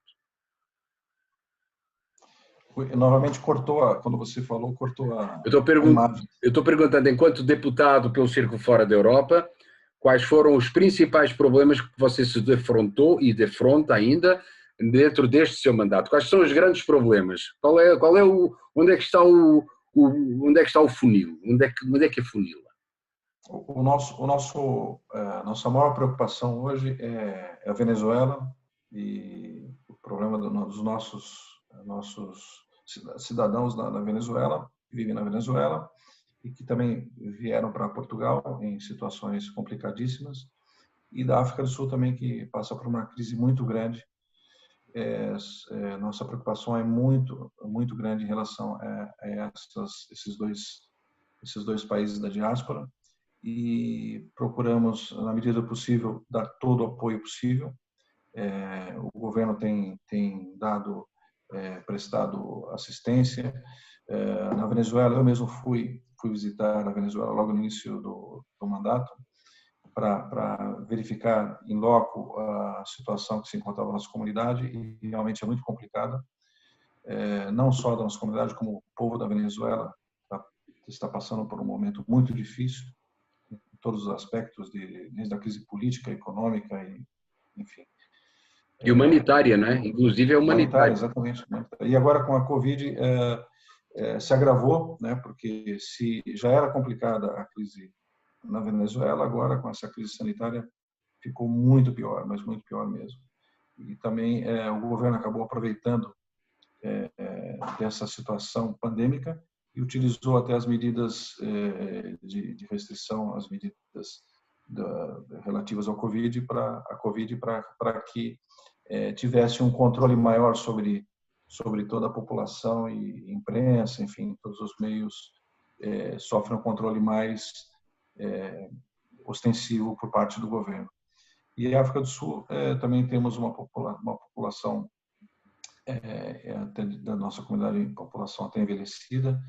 Novamente quando você falou, cortou a imagem. Eu estou perguntando, enquanto deputado pelo Círculo fora da Europa, quais foram os principais problemas que você se defrontou e defronta ainda dentro deste seu mandato? Quais são os grandes problemas? Onde é que está o funil? Onde é que afunila? Nossa maior preocupação hoje é a Venezuela e o problema dos nossos cidadãos na Venezuela, que vivem na Venezuela e que também vieram para Portugal em situações complicadíssimas, e da África do Sul também, que passa por uma crise muito grande. Nossa preocupação é muito, muito grande em relação a esses dois países da diáspora, e procuramos, na medida do possível, dar todo o apoio possível. O governo tem prestado assistência. Na Venezuela, eu mesmo fui visitar a Venezuela logo no início do mandato para verificar em loco a situação que se encontrava na nossa comunidade, e realmente é muito complicada, não só da nossa comunidade, como o povo da Venezuela está passando por um momento muito difícil em todos os aspectos, desde a crise política, econômica e, enfim. E humanitária, né? Inclusive é humanitária. Exatamente. E agora com a Covid se agravou, né? Porque se já era complicada a crise na Venezuela, agora com essa crise sanitária ficou muito pior, mas muito pior mesmo. E também o governo acabou aproveitando dessa situação pandêmica e utilizou até as medidas de restrição, as medidas relativas ao Covid para que tivesse um controle maior sobre toda a população e imprensa, enfim, todos os meios sofrem um controle mais ostensivo por parte do governo. E a África do Sul também temos uma população da nossa comunidade, população até envelhecida.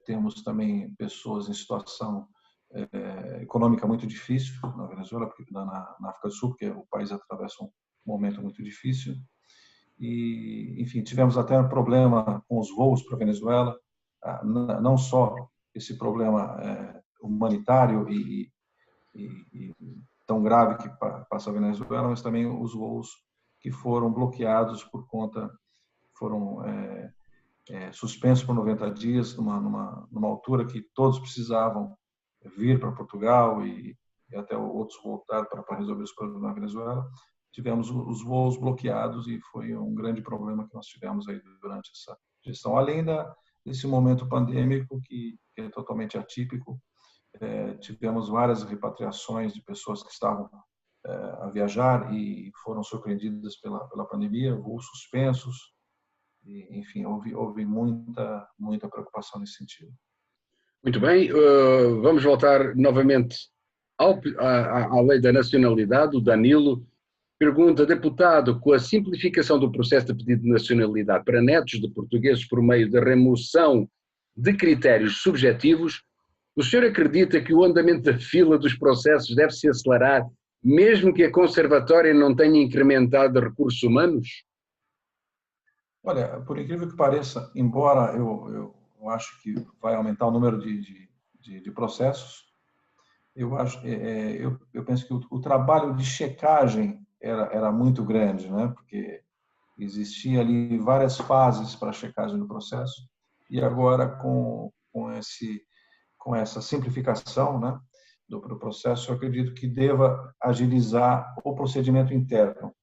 Temos também pessoas em situação econômica muito difícil na Venezuela, na África do Sul, porque o país atravessa um momento muito difícil. E, enfim, tivemos até um problema com os voos para a Venezuela, não só esse problema humanitário e tão grave que passa a Venezuela, mas também os voos que foram bloqueados por conta, foram suspensos por 90 dias, numa altura que todos precisavam vir para Portugal e até outros voltar para resolver os problemas na Venezuela. Tivemos os voos bloqueados e foi um grande problema que nós tivemos aí durante essa gestão. Além desse momento pandêmico que é totalmente atípico, tivemos várias repatriações de pessoas que estavam a viajar e foram surpreendidas pela pandemia, voos suspensos, e, enfim, houve muita preocupação nesse sentido. Muito bem, vamos voltar novamente à lei da nacionalidade. O Danilo pergunta: deputado, com a simplificação do processo de pedido de nacionalidade para netos de portugueses por meio da remoção de critérios subjetivos, o senhor acredita que o andamento da fila dos processos deve se acelerar, mesmo que a conservatória não tenha incrementado recursos humanos? Olha, por incrível que pareça, embora eu acho que vai aumentar o número de processos, eu penso que o trabalho de checagem era muito grande, né? Porque existia ali várias fases para a checagem do processo, e agora com essa simplificação, né, do processo, eu acredito que deva agilizar o procedimento interno,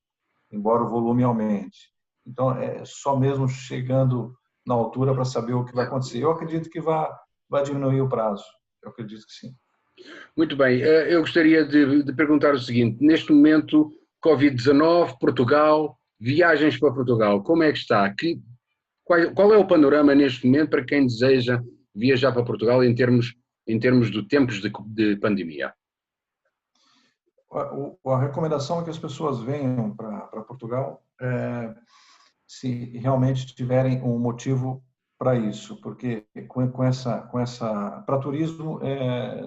embora o volume aumente. Então, é só mesmo chegando na altura para saber o que vai acontecer. Eu acredito que vai diminuir o prazo. Eu acredito que sim. Muito bem. Eu gostaria de perguntar o seguinte: neste momento, Covid-19, Portugal, viagens para Portugal, como é que está? Qual é o panorama neste momento para quem deseja viajar para Portugal em termos de tempos de pandemia? A recomendação é que as pessoas venham para Portugal se realmente tiverem um motivo para isso, porque com essa para turismo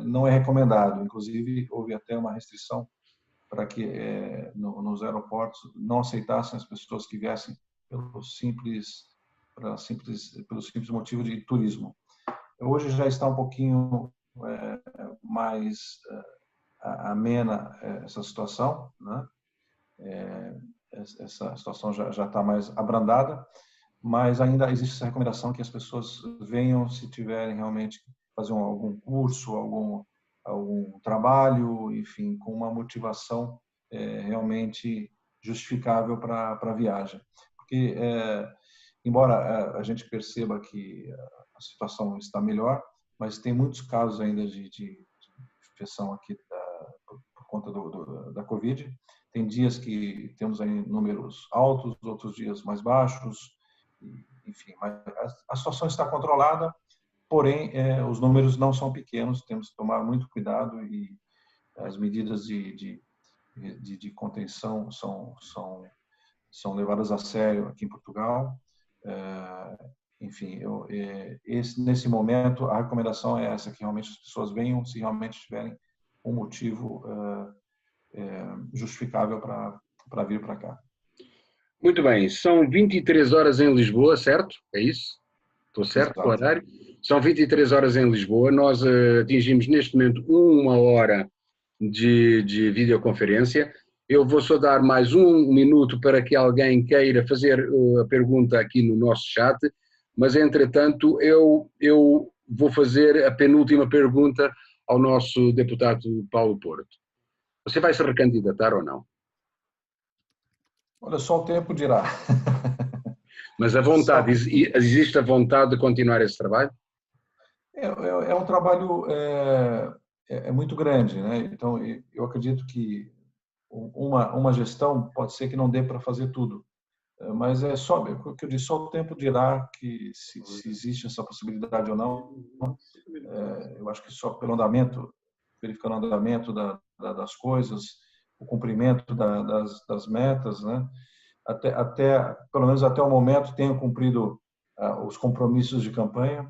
não é recomendado. Inclusive houve até uma restrição para que nos aeroportos não aceitassem as pessoas que viessem pelo simples motivo de turismo. Hoje já está um pouquinho mais amena essa situação, né? Essa situação já está mais abrandada, mas ainda existe essa recomendação que as pessoas venham se tiverem realmente fazer algum curso, algum trabalho, enfim, com uma motivação realmente justificável para a viagem. Porque, embora a gente perceba que a situação está melhor, mas tem muitos casos ainda de infecção aqui por conta da Covid. Tem dias que temos aí números altos, outros dias mais baixos, enfim, mas a situação está controlada, porém os números não são pequenos, temos que tomar muito cuidado e as medidas de contenção são levadas a sério aqui em Portugal. Enfim, nesse momento a recomendação é essa, que realmente as pessoas venham se realmente tiverem um motivo justificável para vir para cá. Muito bem, são 23 horas em Lisboa, certo? É isso? Estou certo com o horário? São 23 horas em Lisboa, nós atingimos neste momento 1 hora de videoconferência. Eu vou só dar mais 1 minuto para que alguém queira fazer a pergunta aqui no nosso chat, mas entretanto eu vou fazer a penúltima pergunta ao nosso deputado Paulo Porto. Você vai se recandidatar ou não? Olha, só o tempo dirá. Mas a vontade, existe a vontade de continuar esse trabalho? É um trabalho muito grande, né? Então, eu acredito que uma gestão pode ser que não dê para fazer tudo, mas é só o que eu disse, só o tempo dirá que se existe essa possibilidade ou não. Eu acho que só pelo andamento, verificando o andamento das coisas, o cumprimento das metas, né? pelo menos até o momento, tenho cumprido os compromissos de campanha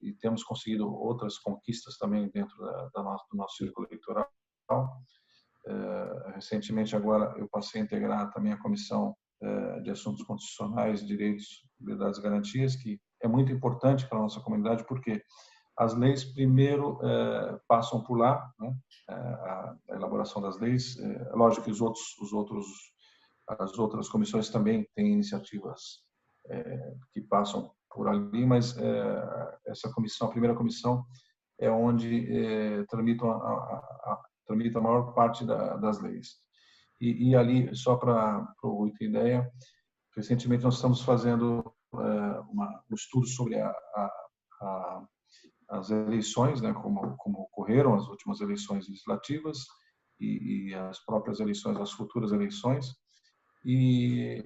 e temos conseguido outras conquistas também dentro do nosso círculo eleitoral. Recentemente, agora, eu passei a integrar também a Comissão de Assuntos Constitucionais, Direitos, Liberdades e Garantias, que é muito importante para a nossa comunidade, porque as leis primeiro passam por lá, né? A elaboração das leis. Lógico que as outras comissões também têm iniciativas que passam por ali, mas essa comissão, a primeira comissão, é onde tramita a maior parte das leis. E ali, só para o Rui ter ideia, recentemente nós estamos fazendo um estudo sobre as eleições, né, como ocorreram as últimas eleições legislativas e as próprias eleições, as futuras eleições, e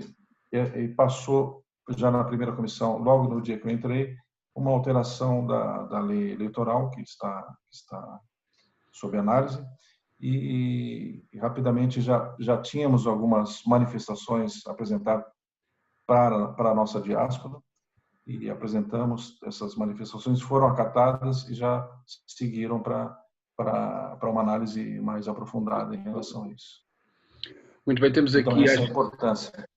passou já na primeira comissão, logo no dia que eu entrei, uma alteração da lei eleitoral que está sob análise, e rapidamente já tínhamos algumas manifestações apresentadas para a nossa diáspora, e apresentamos essas manifestações, foram acatadas e já seguiram para uma análise mais aprofundada em relação a isso. Muito bem, temos aqui então, essa é a importância.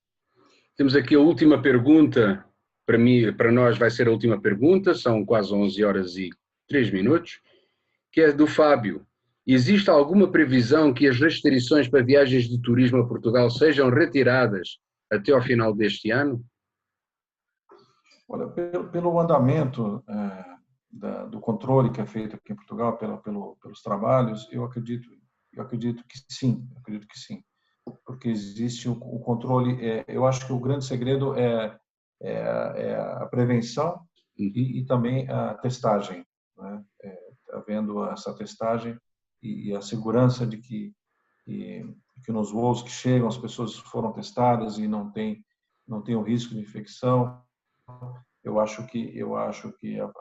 Temos aqui a última pergunta, para nós vai ser a última pergunta, são quase 11h03, que é do Fábio. Existe alguma previsão que as restrições para viagens de turismo a Portugal sejam retiradas até ao final deste ano? Olha, pelo andamento do controle que é feito aqui em Portugal, pelos trabalhos, eu acredito que sim, porque existe o controle. Eu acho que o grande segredo é a prevenção e também a testagem, né? Havendo essa testagem e a segurança de que nos voos que chegam as pessoas foram testadas e não tem o risco de infecção. Eu acho que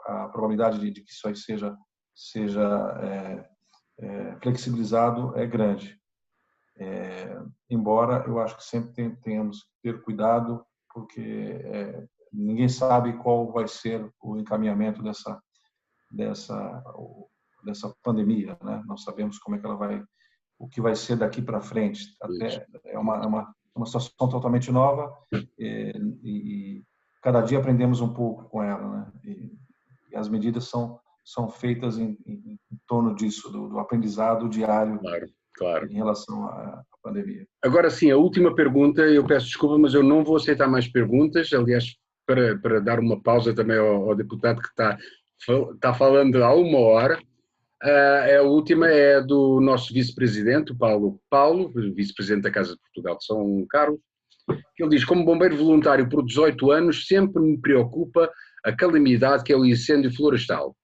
a probabilidade de que isso aí seja flexibilizado é grande. Embora eu acho que sempre tenhamos que ter cuidado, porque ninguém sabe qual vai ser o encaminhamento dessa pandemia, né? Não sabemos como é que o que vai ser daqui para frente. Até é uma situação totalmente nova e cada dia aprendemos um pouco com ela, né? E as medidas são feitas em torno disso, do aprendizado diário. Claro. Em relação à pandemia. Agora sim, a última pergunta, eu peço desculpa, mas eu não vou aceitar mais perguntas, aliás, para dar uma pausa também ao deputado que está falando há 1 hora. A última é do nosso vice-presidente, o Paulo, vice-presidente da Casa de Portugal de São Carlos, que ele diz: como bombeiro voluntário por 18 anos, sempre me preocupa a calamidade que é o incêndio florestal.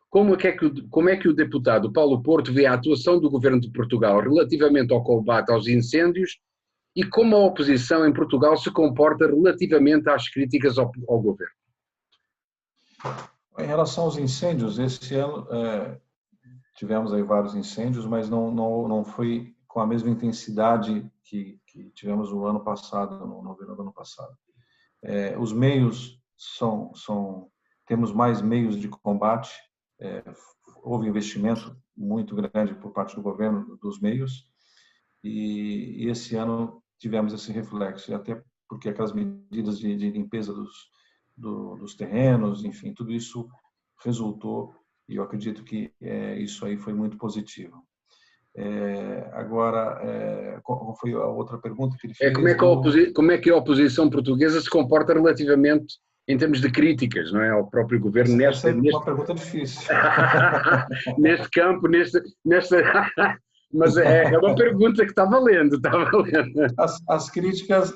Como é que o deputado Paulo Porto vê a atuação do governo de Portugal relativamente ao combate aos incêndios e como a oposição em Portugal se comporta relativamente às críticas ao governo? Em relação aos incêndios, esse ano tivemos aí vários incêndios, mas não foi com a mesma intensidade que tivemos no ano passado, no verão do ano passado. Os meios temos mais meios de combate. Houve investimento muito grande por parte do governo dos meios e esse ano tivemos esse reflexo, e até porque aquelas medidas de limpeza dos terrenos, enfim, tudo isso resultou, e eu acredito que isso aí foi muito positivo. Agora, qual foi a outra pergunta que ele fez? Como é que a oposição portuguesa se comporta relativamente em termos de críticas, não é, ao próprio governo? Essa é uma pergunta difícil. Neste campo, mas é uma pergunta que está valendo. As críticas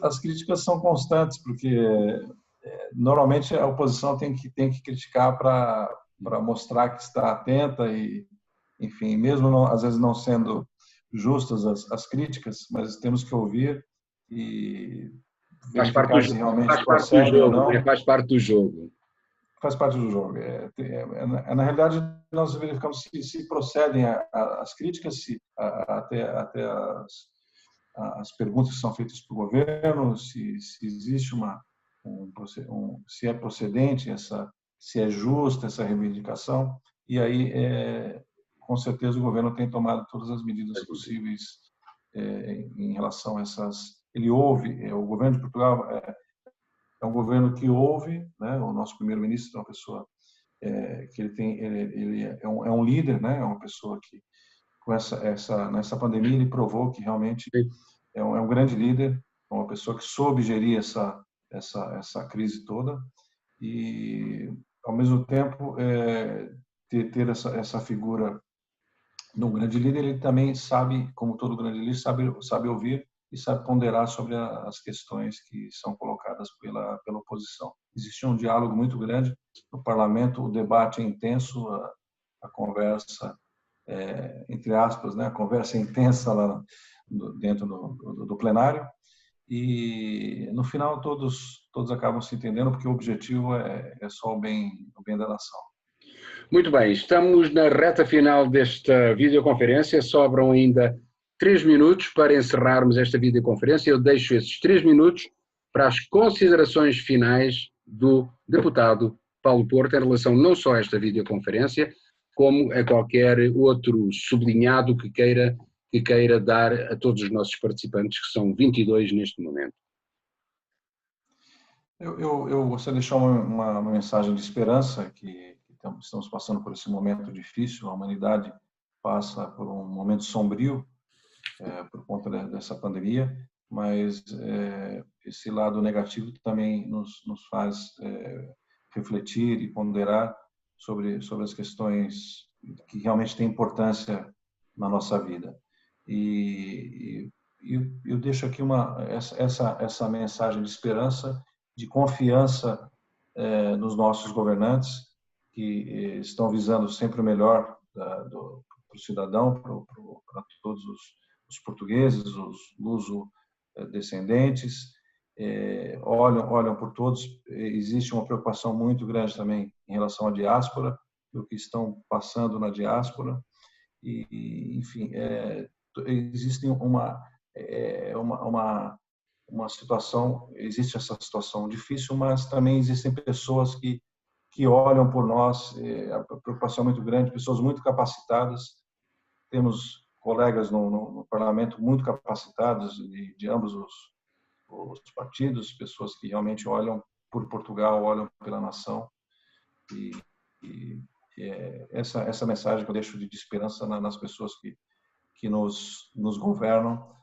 são constantes, porque normalmente a oposição tem que criticar para mostrar que está atenta e, enfim, mesmo às vezes não sendo justas as críticas, mas temos que ouvir e faz parte do jogo. Faz parte do jogo. Faz parte do jogo. Na realidade, nós verificamos se procedem as críticas, até as perguntas que são feitas para o governo, se existe se é procedente se é justa essa reivindicação, e aí, com certeza, o governo tem tomado todas as medidas possíveis em relação a essas... Ele ouve, o governo de Portugal é um governo que ouve, né? O nosso primeiro-ministro é uma pessoa que ele é um líder, né? É uma pessoa que, nessa pandemia, ele provou que realmente é um grande líder, é uma pessoa que soube gerir essa crise toda e, ao mesmo tempo, ter essa figura de um grande líder, ele também sabe, como todo grande líder, sabe ouvir e sabe ponderar sobre as questões que são colocadas pela oposição. Existe um diálogo muito grande no parlamento, o debate é intenso, a conversa, entre aspas, né, a conversa é intensa lá dentro do plenário, e no final todos acabam se entendendo, porque o objetivo é só o bem da nação. Muito bem, estamos na reta final desta videoconferência, sobram ainda 3 minutos para encerrarmos esta videoconferência. Eu deixo esses 3 minutos para as considerações finais do deputado Paulo Porto em relação não só a esta videoconferência, como a qualquer outro sublinhado que queira dar a todos os nossos participantes, que são 22 neste momento. Eu gostaria de deixar uma mensagem de esperança, que estamos passando por esse momento difícil, a humanidade passa por um momento sombrio por conta dessa pandemia, mas esse lado negativo também nos faz refletir e ponderar sobre as questões que realmente têm importância na nossa vida. E eu deixo aqui essa mensagem de esperança, de confiança nos nossos governantes, que estão visando sempre o melhor para o cidadão, para todos os portugueses, os luso-descendentes, olham por todos. Existe uma preocupação muito grande também em relação à diáspora, do que estão passando na diáspora, e enfim, existe existe essa situação difícil, mas também existem pessoas que olham por nós, a preocupação é muito grande, pessoas muito capacitadas. Temos colegas no parlamento muito capacitados de ambos os partidos, pessoas que realmente olham por Portugal, olham pela nação, e essa mensagem que eu deixo de esperança nas pessoas que nos governam.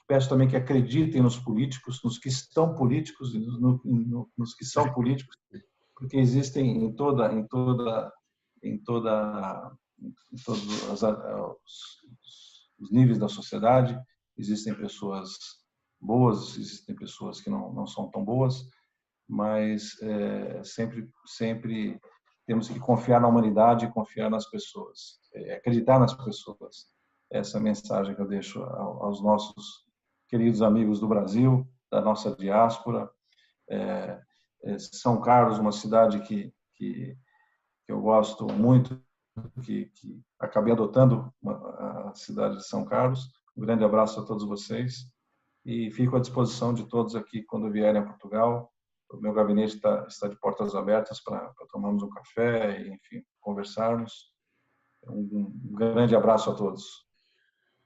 Peço também que acreditem nos políticos, nos que estão políticos e nos que são políticos, porque existem em todos os níveis da sociedade, existem pessoas boas, existem pessoas que não são tão boas, mas sempre temos que confiar na humanidade e confiar nas pessoas, acreditar nas pessoas. Essa mensagem que eu deixo aos nossos queridos amigos do Brasil, da nossa diáspora. São Carlos, uma cidade que eu gosto muito, que acabei adotando a cidade de São Carlos. Um grande abraço a todos vocês e fico à disposição de todos aqui quando vierem a Portugal. O meu gabinete está de portas abertas para tomarmos um café e, enfim, conversarmos. Um grande abraço a todos.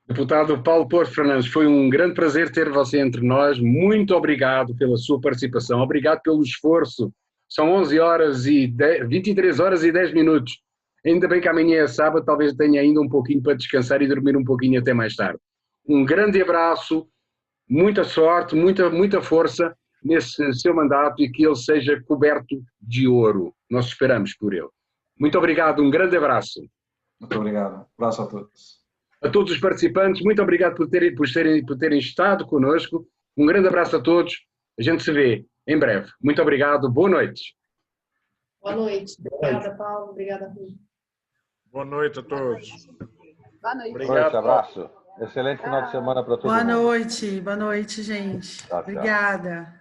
Deputado Paulo Porto Fernandes, foi um grande prazer ter você entre nós. Muito obrigado pela sua participação. Obrigado pelo esforço. São 23 horas e 10 minutos. Ainda bem que amanhã é sábado, talvez tenha ainda um pouquinho para descansar e dormir um pouquinho até mais tarde. Um grande abraço, muita sorte, muita força nesse seu mandato e que ele seja coberto de ouro. Nós esperamos por ele. Muito obrigado, um grande abraço. Muito obrigado. Um abraço a todos. A todos os participantes, muito obrigado por terem estado connosco. Um grande abraço a todos. A gente se vê em breve. Muito obrigado. Boa noite. Boa noite. Obrigada, Paulo. Obrigada, Rui. Boa noite a todos. Boa noite. Obrigado. Abraço. Excelente final de semana para todo mundo. Boa noite, gente. Tchau, tchau. Obrigada.